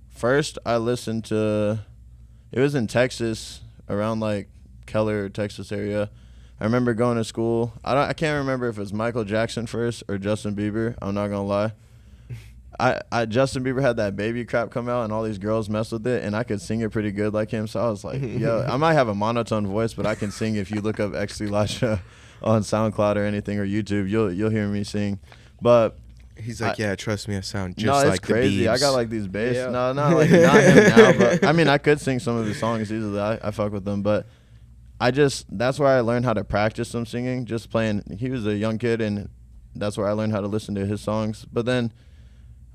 First, I listened to. It was in Texas, around like Keller, Texas area. I remember going to school. I can't remember if it was Michael Jackson first or Justin Bieber. I'm not gonna lie, I Justin Bieber had that baby crap come out and all these girls mess with it, and I could sing it pretty good like him. So I was like, yo, I might have a monotone voice, but I can sing. If you look up X3lijah on SoundCloud or anything or YouTube, you'll hear me sing. But he's like, yeah, trust me, I sound just no, it's like crazy. the Biebs. I got like these bass. Yeah. No, not like not him now, but I mean, I could sing some of his songs easily. I fuck with them, but that's where I learned how to practice some singing. Just playing. He was a young kid, and that's where I learned how to listen to his songs. But then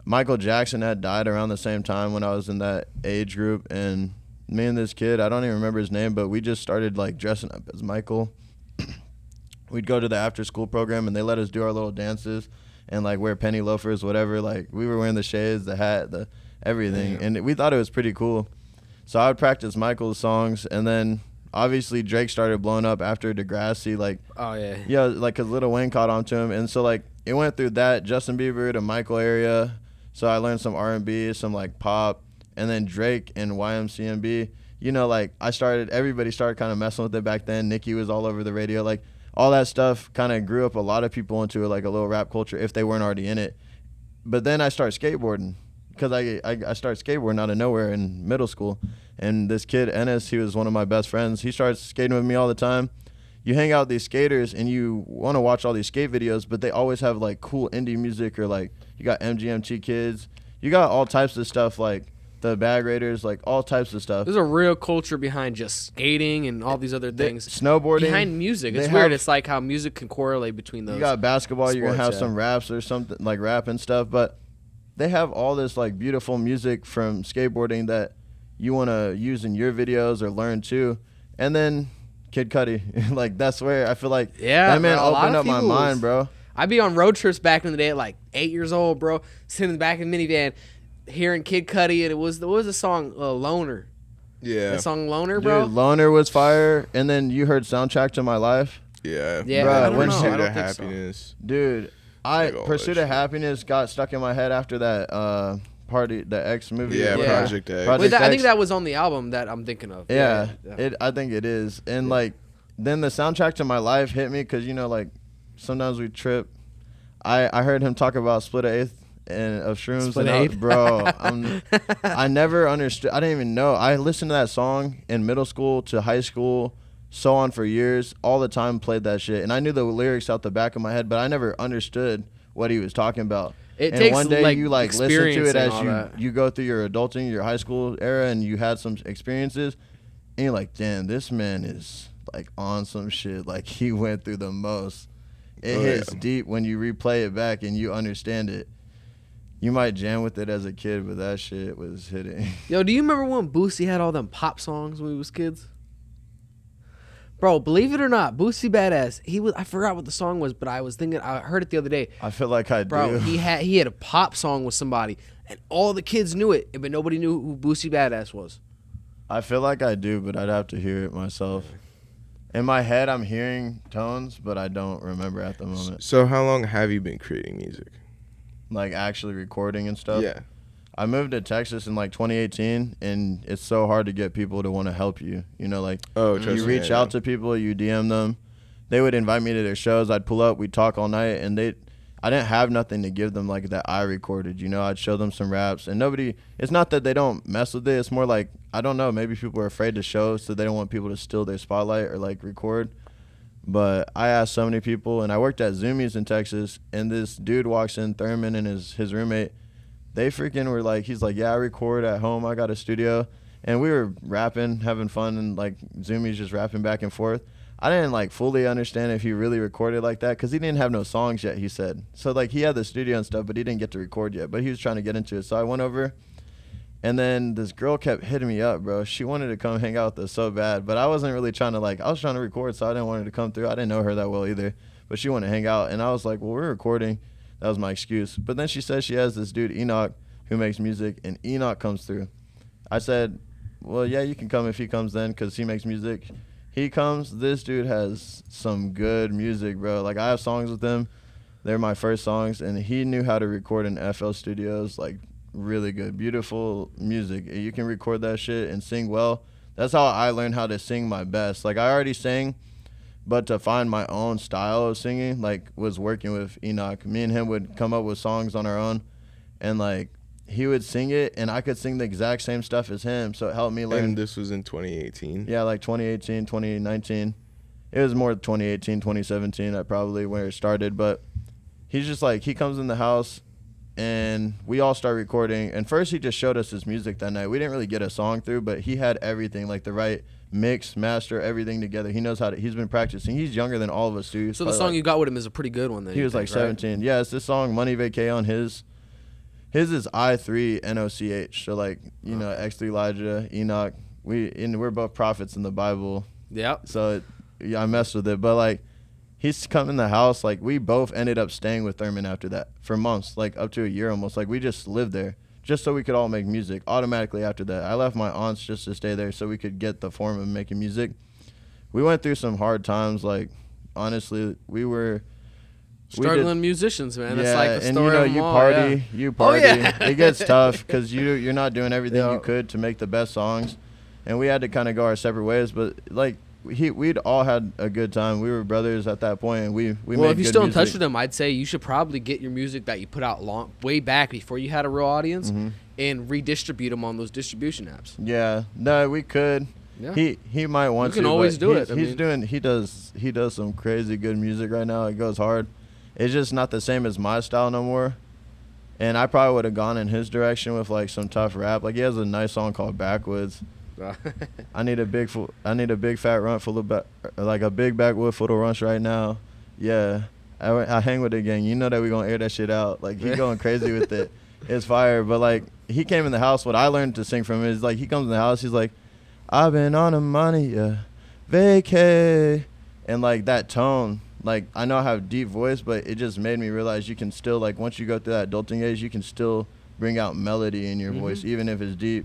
Michael Jackson had died around the same time when I was in that age group, and me and this kid, I don't even remember his name, but we just started like dressing up as Michael. We'd go to the after school program, and they let us do our little dances and like wear penny loafers, whatever. Like we were wearing the shades, the hat, the everything, and we thought it was pretty cool. So I would practice Michael's songs, and then obviously Drake started blowing up after Degrassi, like like cause Lil Wayne caught on to him, and so like it went through that Justin Bieber to Michael area. So I learned some R&B, some like pop, and then Drake and YMCMB. You know, like everybody started kind of messing with it back then. Nicki was all over the radio, like all that stuff kind of grew up a lot of people into like a little rap culture if they weren't already in it. But then I started skateboarding because I started skateboarding out of nowhere in middle school. And this kid, Ennis, he was one of my best friends. He started skating with me all the time. You hang out with these skaters and you want to watch all these skate videos, but they always have like cool indie music, or like you got MGMT Kids. You got all types of stuff, like the Bag Raiders, like all types of stuff. There's a real culture behind just skating and all these other things. Snowboarding. Behind music. It's weird. It's like how music can correlate between those. You got basketball, you're going to have sports, some raps or something, like rap and stuff. But they have all this like beautiful music from skateboarding that you want to use in your videos or learn too. And then Kid Cudi. Like that's where I feel like that man opened up my mind, bro. I'd be on road trips back in the day at like 8 years old, bro, sitting in the back of the minivan, hearing Kid Cudi, and what was the song Loner? Yeah. The song Loner, bro. Dude, Loner was fire, and then you heard Soundtrack to My Life. Yeah. Yeah. Bro, I don't know. Pursuit I don't of think Happiness. Dude, Pursuit of Happiness got stuck in my head after that party, the X movie. Yeah, Yeah. Project X. Wait, I think that was on the album that I'm thinking of. Yeah. I think it is. And like, then the Soundtrack to My Life hit me because, you know, like sometimes we trip. I heard him talk about Split an Eighth and of shrooms. Split and Eighth? bro, I never understood. I didn't even know. I listened to that song in middle school to high school, so on for years, all the time played that shit. And I knew the lyrics out the back of my head, but I never understood what he was talking about. It and takes, one day like, you like listen to it experiencing as all that. you go through your adulting, your high school era, and you had some experiences, and you're like, damn, this man is like on some shit. Like he went through the most. It hits deep when you replay it back and you understand it. You might jam with it as a kid, but that shit was hitting. Yo, do you remember when Boosie had all them pop songs when we was kids? Bro, believe it or not, Boosie Badass. I forgot what the song was, but I was thinking, I heard it the other day. I feel like I Bro, do. he had a pop song with somebody, and all the kids knew it, but nobody knew who Boosie Badass was. I feel like I do, but I'd have to hear it myself. In my head, I'm hearing tones, but I don't remember at the moment. So how long have you been creating music? Like actually recording and stuff? Yeah. I moved to Texas in like 2018, and it's so hard to get people to want to help you. You know, like you reach out to people, you DM them. They would invite me to their shows. I'd pull up, we'd talk all night, and I didn't have nothing to give them like that I recorded. You know, I'd show them some raps, and it's not that they don't mess with it. It's more like, I don't know, maybe people are afraid to show, so they don't want people to steal their spotlight or like record. But I asked so many people, and I worked at Zoomies in Texas, and this dude walks in, Thurman and his roommate. They freaking were like, he's like, yeah, I record at home. I got a studio. And we were rapping, having fun, and like Zoomies just rapping back and forth. I didn't like fully understand if he really recorded like that because he didn't have no songs yet, he said. So like he had the studio and stuff, but he didn't get to record yet. But he was trying to get into it. So I went over, and then this girl kept hitting me up, bro. She wanted to come hang out with us so bad. But I wasn't really trying to I was trying to record, so I didn't want her to come through. I didn't know her that well either. But she wanted to hang out. And I was like, well, we're recording. That was my excuse. But then she says she has this dude, Enoch, who makes music, and Enoch comes through. I said, well, yeah, you can come if he comes then because he makes music. He comes. This dude has some good music, bro. Like, I have songs with him. They're my first songs, and he knew how to record in FL Studios, like, really good, beautiful music. You can record that shit and sing well. That's how I learned how to sing my best. Like, I already sang, but to find my own style of singing, like, was working with Enoch. Me and him would come up with songs on our own, and like he would sing it, and I could sing the exact same stuff as him, so it helped me learn. And this was in 2018. Yeah, like 2018, 2019. It was more 2018, 2017, probably where it started. But he's just like, he comes in the house, and we all start recording. And first, he just showed us his music that night. We didn't really get a song through, but he had everything, like the right mix, master, everything together. He knows how to. He's been practicing. He's younger than all of us, too. So the song you got with him is a pretty good one. Then he was like 17. Right? Yeah, it's this song Money Vacay on his. His is I3NOCH. So like X3lijah, Enoch. We're both prophets in the Bible. Yeah. So I messed with it, but like he's come in the house. Like we both ended up staying with Thurman after that for months, like up to a year almost. Like we just lived there just so we could all make music automatically after that. I left my aunts just to stay there so we could get the form of making music. We went through some hard times. Like honestly, we were struggling musicians, man. Yeah, That's like the and story of them all, you party. Oh, yeah. It gets tough because you're not doing everything you could to make the best songs, and we had to kind of go our separate ways. But like we'd all had a good time. We were brothers at that point, and we well, made if you're good still in music. touch with them, I'd say you should probably get your music that you put out way back before you had a real audience, and redistribute them on those distribution apps. Yeah, no, we could. Yeah. He might want to. You can always do it. He does some crazy good music right now. It goes hard. It's just not the same as my style no more. And I probably would have gone in his direction with like some tough rap. Like he has a nice song called Backwoods. I need a big fat run full of like a big backwood full of runts right now. Yeah, I hang with the gang. You know that we gonna air that shit out. Like he going crazy with it. It's fire. But like he came in the house. What I learned to sing from him is like he comes in the house. He's like, I've been on a money vacay, and like that tone. Like, I know I have a deep voice, but it just made me realize you can still, like, once you go through that adulting age, you can still bring out melody in your voice, even if it's deep.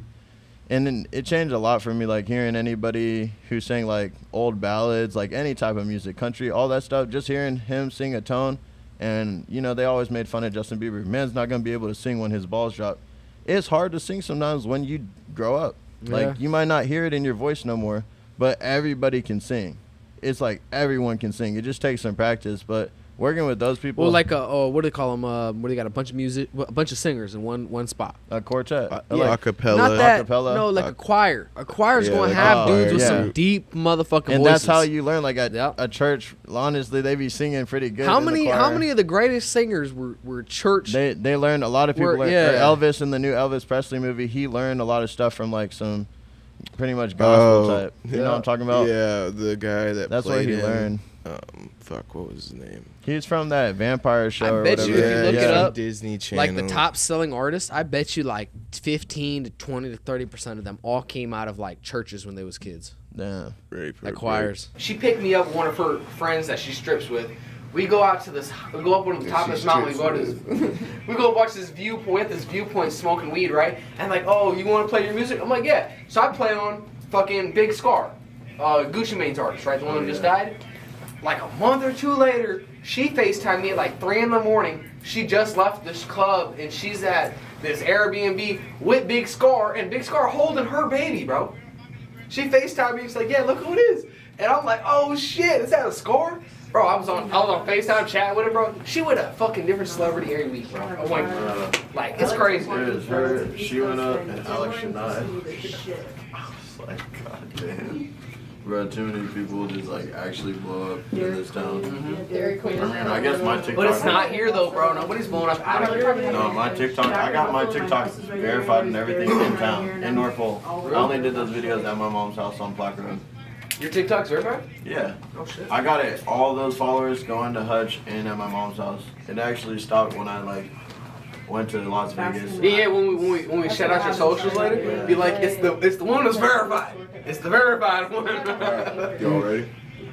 And then it changed a lot for me, like, hearing anybody who sang, like, old ballads, like, any type of music, country, all that stuff, just hearing him sing a tone. And, they always made fun of Justin Bieber. Man's not going to be able to sing when his balls drop. It's hard to sing sometimes when you grow up. Yeah. Like, you might not hear it in your voice no more, but everybody can sing. It's like everyone can sing. It just takes some practice, but working with those people. Well, like what do they call them? What do you got? A bunch of singers in one spot. A quartet, acapella. Not that. Acapella. No, like a choir. A choir's going to have dudes with some deep motherfucking voices. And that's how you learn. Like at a church, honestly, they be singing pretty good. How many of the greatest singers were church? They learned a lot of people. Elvis in the new Elvis Presley movie, he learned a lot of stuff from like some. Pretty much gospel type. You know what I'm talking about? Yeah, the guy that's where he learned. What was his name? He's from that vampire show. I bet you if you look it up, Disney Channel. Like the top selling artists, I bet you like 15 to 20 to 30% of them all came out of like churches when they was kids. Yeah, like choirs. She picked me up with one of her friends that she strips with. We go out to we go up on the top of this mountain. We go watch this viewpoint, smoking weed, right? And like, oh, you want to play your music? I'm like, yeah. So I play on fucking Big Scar, Gucci Mane's artist, right? The one who just died. Like a month or two later, she FaceTimed me at like 3 a.m. She just left this club and she's at this Airbnb with Big Scar, and Big Scar holding her baby, bro. She FaceTimed me. She's like, yeah, look who it is. And I'm like, oh shit, is that a Scar? Bro, I was on FaceTime chatting with her, bro. She with a fucking different celebrity every week, bro. I'm like, it's crazy. It was her, she went up, and Alex Shania. I was like, god damn. Bro, too many people just like actually blow up in this town. I guess my TikTok. But it's not here though, bro. Nobody's blowing up out of here. No, my TikTok. I got my TikToks verified and everything in town, in Norfolk. I only did those videos at my mom's house on Plaque Road. Your TikTok's verified? Yeah. Oh shit. I got it. All those followers going to Hutch and at my mom's house. It actually stopped when I like went to Las Vegas. Yeah, when we shout out your socials later, be like, it's the one that's verified. It's the verified one. You all ready?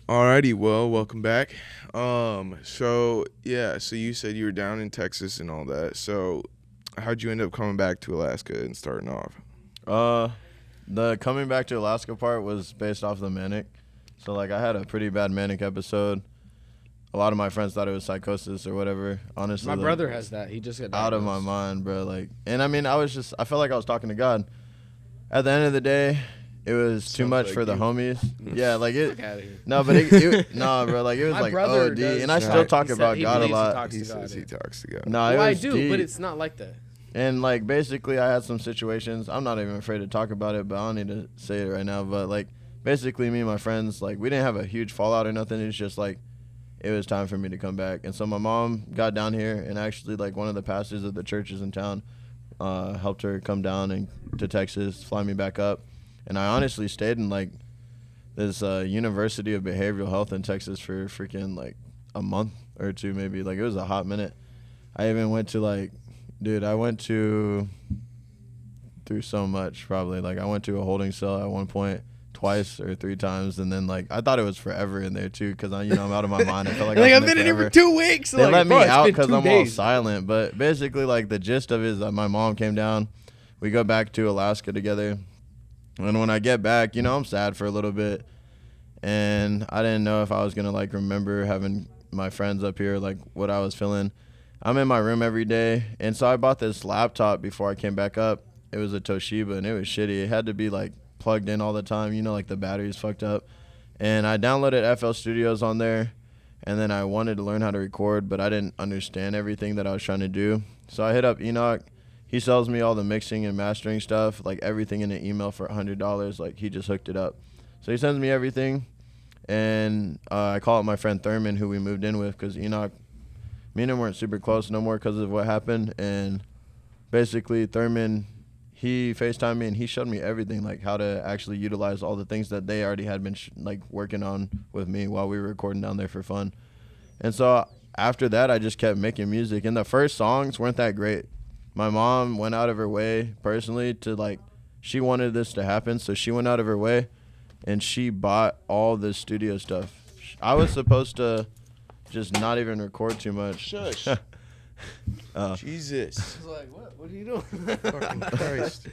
Alrighty, well, welcome back. So you said you were down in Texas and all that. So how'd you end up coming back to Alaska and starting off? The coming back to Alaska part was based off the manic. So like I had a pretty bad manic episode. A lot of my friends thought it was psychosis or whatever. Honestly, my brother has that. He just got out of my mind, bro. Like, and I mean, I felt like I was talking to God. At the end of the day, it was too much for the homies. Yeah, like it. No, but no, bro. Like it was like OD, and I still talk about God a lot. He says he talks to God. No, I do, but it's not like that. And, like, basically I had some situations. I'm not even afraid to talk about it, but I don't need to say it right now. But, like, basically me and my friends, like, we didn't have a huge fallout or nothing. It's just, like, it was time for me to come back. And so my mom got down here, and actually, like, one of the pastors of the churches in town helped her come down and to Texas, fly me back up. And I honestly stayed in, like, this University of Behavioral Health in Texas for freaking, like, a month or two maybe. Like, it was a hot minute. I even went to, like, dude, I went through so much probably. Like, I went to a holding cell at one point twice or three times, and then, like, I thought it was forever in there too, because I'm out of my mind. I felt like I've been in here for 2 weeks. They like, let me bro, out because I'm all days. silent. But basically, like, the gist of it is that my mom came down. We go back to Alaska together, and when I get back, I'm sad for a little bit, and I didn't know if I was gonna, like, remember having my friends up here, like, what I was feeling. I'm in my room every day, and so I bought this laptop before I came back up. It was a Toshiba, and it was shitty. It had to be, like, plugged in all the time, like, the battery's fucked up. And I downloaded FL Studios on there, and then I wanted to learn how to record, but I didn't understand everything that I was trying to do. So I hit up Enoch. He sells me all the mixing and mastering stuff, like, everything in an email for $100. Like, he just hooked it up. So he sends me everything, and I call up my friend Thurman, who we moved in with, because Enoch, me and him weren't super close no more because of what happened. And basically Thurman, he FaceTimed me and he showed me everything, like how to actually utilize all the things that they already had been working on with me while we were recording down there for fun. And so after that, I just kept making music. And the first songs weren't that great. My mom went out of her way personally to, like, she wanted this to happen. So she went out of her way and she bought all the studio stuff. I was supposed to just not even record too much. Shush. Jesus. I was like, what are you doing? Fucking Christ.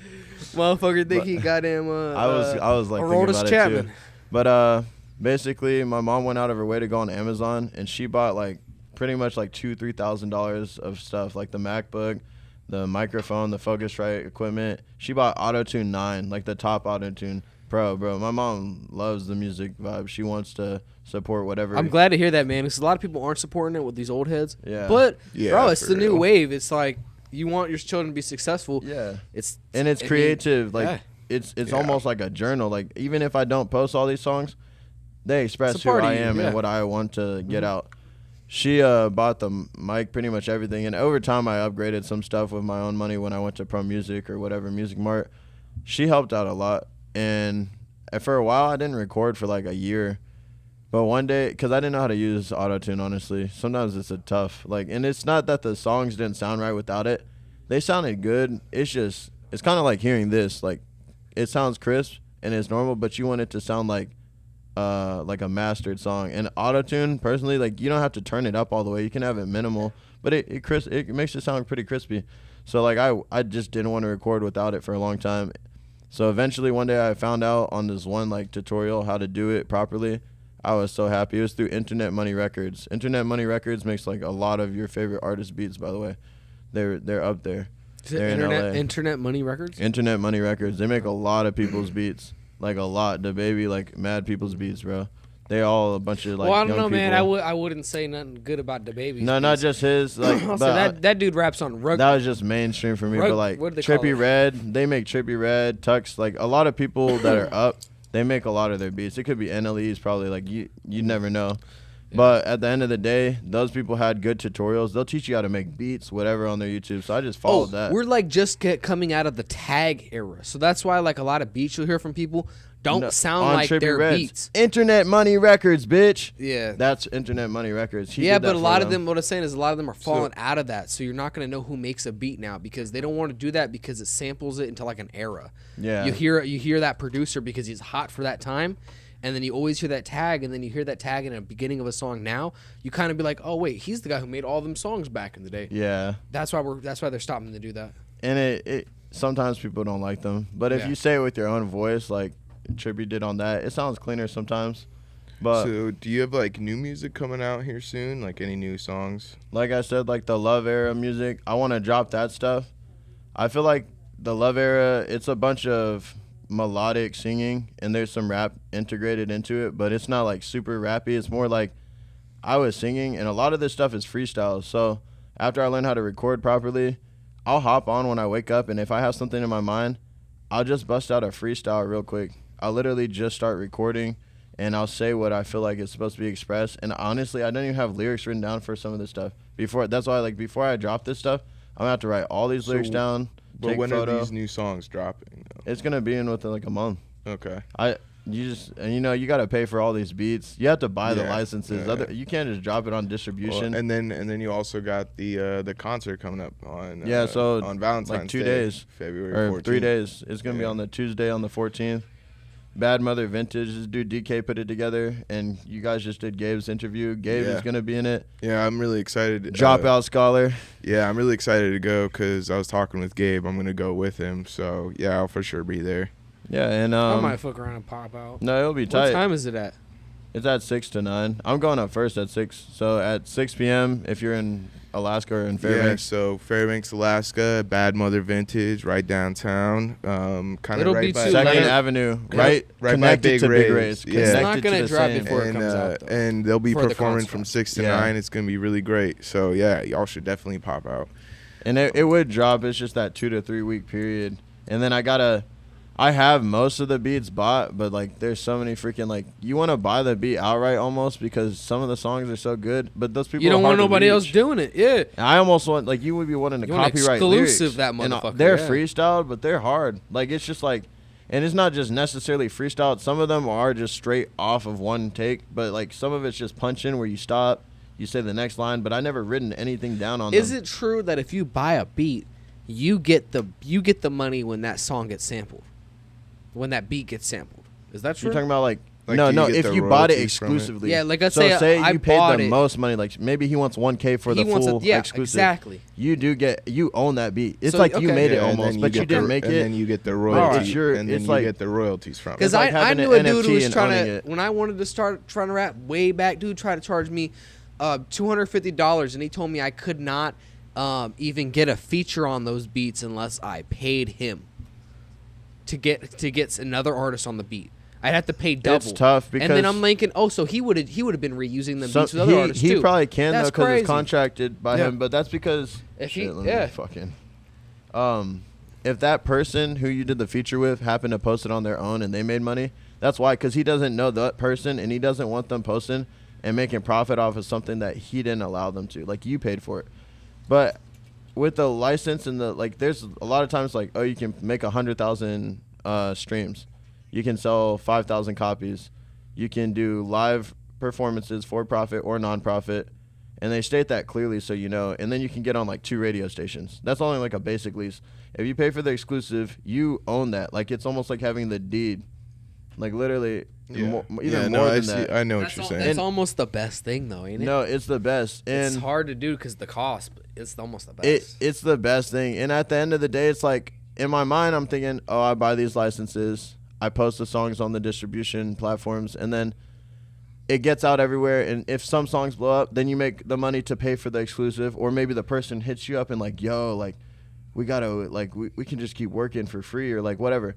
Motherfucker think he got him I was like thinking Aroldis about Chapman. it too. But basically my mom went out of her way to go on Amazon, and she bought, like, pretty much like $2,000-$3,000 of stuff, like the MacBook, the microphone, the Focusrite equipment. She bought Auto-Tune 9, like the top Auto-Tune Pro, bro. My mom loves the music vibe. She wants to support whatever. I'm glad to hear that, man, because a lot of people aren't supporting it with these old heads. Yeah. But, Yeah, bro, it's for the new real. wave. It's like, you want your children to be successful. Yeah. It's creative. Like, yeah. it's Yeah. almost like a journal. Like, even if I don't post all these songs, they express It's a who part of I you, am yeah. and what I want to get out. She bought the mic, pretty much everything, and over time I upgraded some stuff with my own money when I went to Pro Music or whatever, Music Mart. She helped out a lot, and for a while I didn't record for like a year. But one day, because I didn't know how to use Auto-Tune, honestly, sometimes it's a tough, like, and it's not that the songs didn't sound right without it. They sounded good. It's just, it's kind of like hearing this. Like, it sounds crisp and it's normal, but you want it to sound like a mastered song. And Auto-Tune, personally, like, you don't have to turn it up all the way. You can have it minimal, but it makes it sound pretty crispy. So, like, I just didn't want to record without it for a long time. So eventually one day I found out on this one, like, tutorial how to do it properly. I was so happy. It was through Internet Money Records. Internet Money Records makes, like, a lot of your favorite artist beats, by the way. They're up there. Is it They're in LA. Internet Money Records? Internet Money Records. They make a lot of people's beats. Like, a lot. The baby, like, mad people's beats, bro. They all a bunch of, like, well, I don't young know, man. people. I wouldn't say nothing good about the baby. No, not just his. Like, Also, but that dude raps on rug. that was just mainstream for me. Rug- But, like, what do they call Trippy it? Red, they make Trippy Red, Tux. Like, a lot of people that are up, they make a lot of their beats. It could be NLEs, probably. Like, you never know. But at the end of the day, those people had good tutorials. They'll teach you how to make beats, whatever, on their YouTube. So I just followed that. We're like just coming out of the tag era, so that's why like a lot of beats you'll hear from people don't No, sound on like Trippy their Reds. beats. Internet Money Records, bitch. Yeah, That's Internet Money Records. He yeah, did that but a for lot of them, what I'm saying is a lot of them are falling So- out of that. So you're not gonna know who makes a beat now because they don't want to do that because it samples it into like an era. Yeah. you hear that producer because he's hot for that time. And then you always hear that tag, and then you hear that tag in the beginning of a song now. You kind of be like, oh, wait, he's the guy who made all them songs back in the day. Yeah. That's why they're stopping to do that. And it sometimes people don't like them. But if Yeah. you say it with your own voice, like Trippy did on that, it sounds cleaner sometimes. But So, do you have, like, new music coming out here soon? Like, any new songs? like I said, like the Love Era music, I want to drop that stuff. I feel like the Love Era, it's a bunch of melodic singing and there's some rap integrated into it, but it's not like super rappy. It's more like I was singing, and a lot of this stuff is freestyle. So after I learned how to record properly, I'll hop on when I wake up, and if I have something in my mind, I'll just bust out a freestyle real quick. I'll literally just start recording, and I'll say what I feel like it's supposed to be expressed. And honestly, I don't even have lyrics written down for some of this stuff. That's why, before I drop this stuff, I'm going to have to write all these lyrics down, But take when photo. are these new songs dropping? It's going to be in within, a month. Okay. You got to pay for all these beats. You have to buy the Yeah, licenses. yeah. You can't just drop it on distribution. Well, and then you also got the concert coming up on so on Valentine's 2 Day, days, February or 14th. 3 days. It's gonna be on the Tuesday on the 14th. Bad Mother Vintage. This dude DK put it together, and you guys just did Gabe's interview. Gabe is gonna be in it. Yeah, I'm really excited. Dropout Scholar. Yeah, I'm really excited to go because I was talking with Gabe. I'm gonna go with him, so yeah, I'll for sure be there. Yeah, and I might fuck around and pop out. no, it'll be What tight. time is it at? It's at 6 to 9. I'm going up first at 6. So at 6 p.m. if you're in Alaska or in Fairbanks. Yeah, so Fairbanks, Alaska, Bad Mother Vintage, right downtown. Kind It'll of be right by too Second late. Right right by connected Big to Big Rays. Rays. Yeah. It's Connected not to gonna the drop same- before it comes out, though. and they'll be For the performing concert. from 6 to Yeah. 9. It's gonna be really great. So yeah, y'all should definitely pop out. And it would drop. It's just that 2 to 3 week period. And then I have most of the beats bought, but there's so many freaking you want to buy the beat outright almost because some of the songs are so good, but those people You don't are want hard to nobody else reach. doing it. Yeah. And I almost want you would be wanting to You want copyright exclusive lyrics. that And, motherfucker, they're yeah. freestyled, but they're hard. It's just and it's not just necessarily freestyled. Some of them are just straight off of one take, but some of it's just punch in where you stop, you say the next line. But I never written anything down on them. Is it true that if you buy a beat, you get the money when that song gets sampled? When that beat gets sampled. Is that true? You're talking about do no, you get if the you bought it royalties from it? exclusively. Yeah, let's so say I you paid bought the it. most money. Maybe he wants 1K for He the wants full exclusive. Exactly. You own that beat. It's So, you okay. made it Yeah, and almost, then but you get didn't the- make and it. then you get the Alright. royalties. It's your- and then it's you get the royalties from it. Because like I having knew an a dude who NFT was and trying owning to, it. when I wanted to start trying to rap way back, dude tried to charge me $250, and he told me I could not even get a feature on those beats unless I paid him to get another artist on the beat. I'd have to pay double. It's tough and then because I'm thinking, so he would have been reusing them some- beats with other artists he too. probably can though That's because crazy. it's contracted by Yeah. him. But that's because If he- shit, let me yeah. fucking if that person who you did the feature with happened to post it on their own and they made money, that's why, because he doesn't know that person and he doesn't want them posting and making profit off of something that he didn't allow them to. You paid for it. But with the license and there's a lot of times you can make 100,000 streams. You can sell 5,000 copies. You can do live performances for profit or non-profit. And they state that clearly so you know. And then you can get on 2 radio stations. That's only a basic lease. If you pay for the exclusive, you own that. It's almost like having the deed. Literally, Yeah. even no, more I than see. that. I know what That's, you're al- saying. that's almost the best thing, though, ain't it? No, it's the best. And It's hard to do because the cost, but it's almost the best. it's the best thing. And at the end of the day, it's in my mind, I'm thinking, I buy these licenses. I post the songs on the distribution platforms, and then it gets out everywhere. And if some songs blow up, then you make the money to pay for the exclusive, or maybe the person hits you up and we gotta we can just keep working for free or whatever.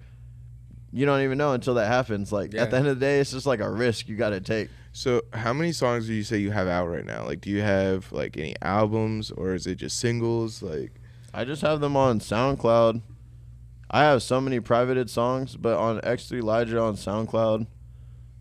You don't even know until that happens. At the end of the day, it's just a risk you gotta take. So how many songs do you say you have out right now? Do you have any albums or is it just singles? I just have them on SoundCloud. I have so many privated songs, but on X3lijah on SoundCloud,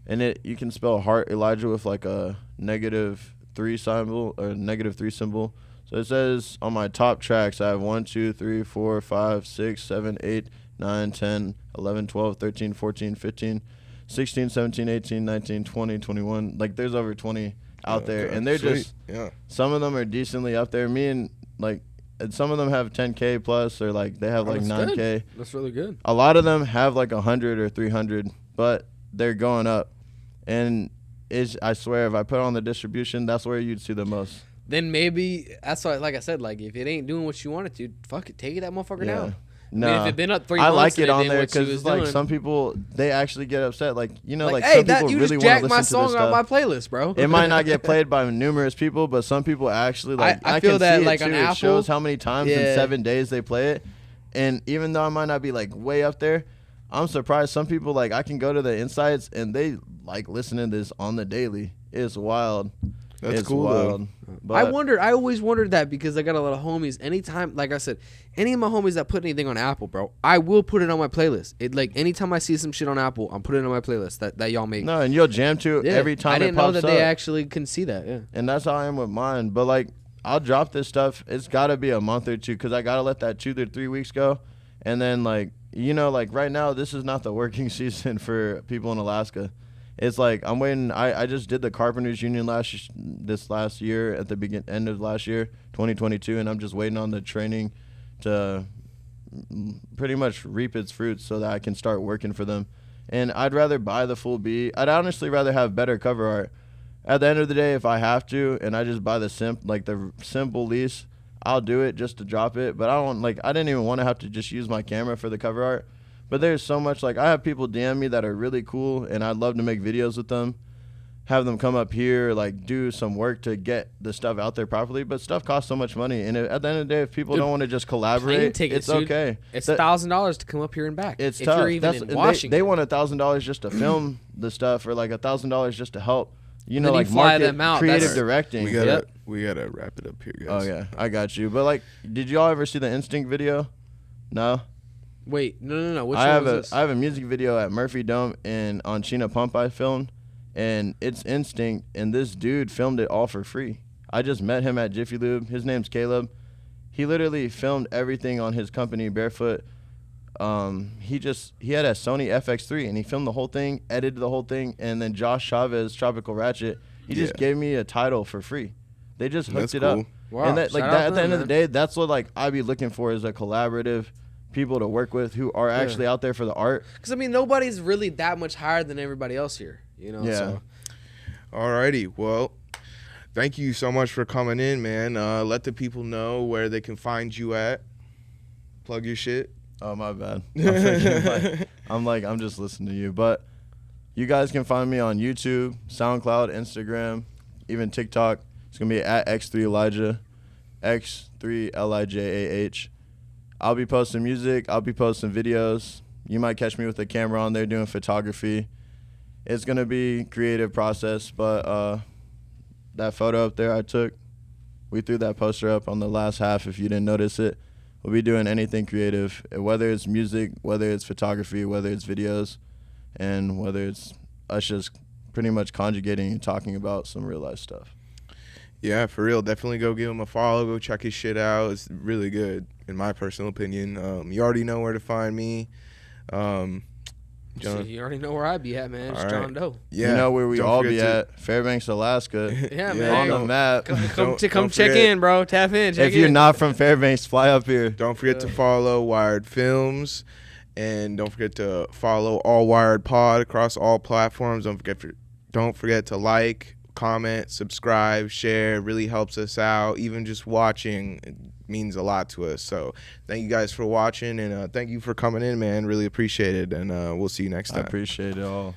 and you can spell Heart Elijah with a -3 symbol or -3 symbol. So it says on my top tracks, I have 1, 2, 3, 4, 5, 6, 7, 8, 9, 10, 11, 12, 13, 14, 15, 16, 17, 18, 19, 20, 21. There's over 20 out there, Okay, and they're sweet. just some some of them are decently up there. Me and and some of them have 10K plus or they have That's 9K. good. That's really good. A lot of them have 100 or 300, but they're going up. And I swear, if I put on the distribution, that's where you'd see the most. Then maybe that's why, like I said, if it ain't doing what you want it to, fuck it, take that motherfucker down. No, I mean, if it been up 3 I months like and it on did there what you because was it's doing, some people, they actually get upset. hey, some that people you really just want to jacked listen my to this song out my stuff. playlist, bro. It might not get played by numerous people, but some people actually I feel can that, see it on too. Apple, It shows how many times in yeah. 7 days they play it, and even though I might not be way up there, I'm surprised. Some people I can go to the insights and they listening to this on the daily. It's wild. That's it's cool wild. though. But I always wondered that because I got a lot of homies. Anytime, like I said, any of my homies that put anything on Apple, bro, I will put it on my playlist. It like anytime I see some shit on Apple, I'm putting it on my playlist that y'all make. no, and you'll jam to it Yeah, every time I it didn't know pops that up. they actually can see that. Yeah. And that's how I am with mine. But like, I'll drop this stuff. It's got to be a month or two because I got to let that 2 to 3 weeks go. And then like, like right now, this is not the working season for people in Alaska. It's like I'm waiting. I just did the Carpenters Union this last year at the end of last year, 2022, and I'm just waiting on the training to pretty much reap its fruits so that I can start working for them. And I'd rather buy the full beat. I'd honestly rather have better cover art. At the end of the day, if I have to, and I just buy the simple lease, I'll do it just to drop it. But I didn't even want to have to just use my camera for the cover art. But there's so much, like, I have people DM me that are really cool, and I'd love to make videos with them, have them come up here, like, do some work to get the stuff out there properly. But stuff costs so much money, and at the end of the day, if people don't want to just collaborate, Tickets, it's okay. It's $1,000 to come up here and back. It's if tough. you're even in They Washington. want $1,000 just to film the stuff, or like $1,000 just to help. Then Like you fly market, them out. creative That's- directing. We gotta wrap it up here, guys. Oh yeah, I got you. But like, did y'all ever see the Instinct video? No. Wait, no. Which I one have was a this? I have a music video at Murphy Dome and on Chena Pump I filmed, and it's Instinct, and this dude filmed it all for free. I just met him at Jiffy Lube. His name's Caleb. He literally filmed everything on his company Barefoot. He had a Sony FX3 and he filmed the whole thing, edited the whole thing, and then Josh Chavez, Tropical Ratchet, he just gave me a title for free. They just hooked That's it cool. up. Wow, And that, shout out at to the end them, of the man. day, that's what like I be looking for is a collaborative people to work with who are actually out there for the art. Because, I mean, nobody's really that much higher than everybody else here, Yeah. So. Alrighty, well, thank you so much for coming in, man. Let the people know where they can find you at. Plug your shit. Oh, my bad. I'm just listening to you. But you guys can find me on YouTube, SoundCloud, Instagram, even TikTok. It's going to be at X3lijah, X3lijah. I'll be posting music. I'll be posting videos. You might catch me with a camera on there doing photography. It's going to be a creative process, but that photo up there I took, we threw that poster up on the last half if you didn't notice it. We'll be doing anything creative, whether it's music, whether it's photography, whether it's videos, and whether it's us just pretty much conjugating and talking about some real life stuff. Yeah, for real. Definitely go give him a follow. Go check his shit out. It's really good, in my personal opinion. You already know where to find me. John. So you already know where I be at, man. It's All John right. Doe. Yeah, You know where we don't all forget be to- at, Fairbanks, Alaska. Yeah, Yeah, man. On the map. Come Don't check forget- in, bro. Tap in. Check If you're in. not from Fairbanks, fly up here. Don't forget to follow Wired Films, and don't forget to follow All Wired Pod across all platforms. Don't forget to like, comment, subscribe, share. It really helps us out. Even just watching it means a lot to us. So thank you guys for watching, and thank you for coming in, man. Really appreciate it, and we'll see you next I time. appreciate it all.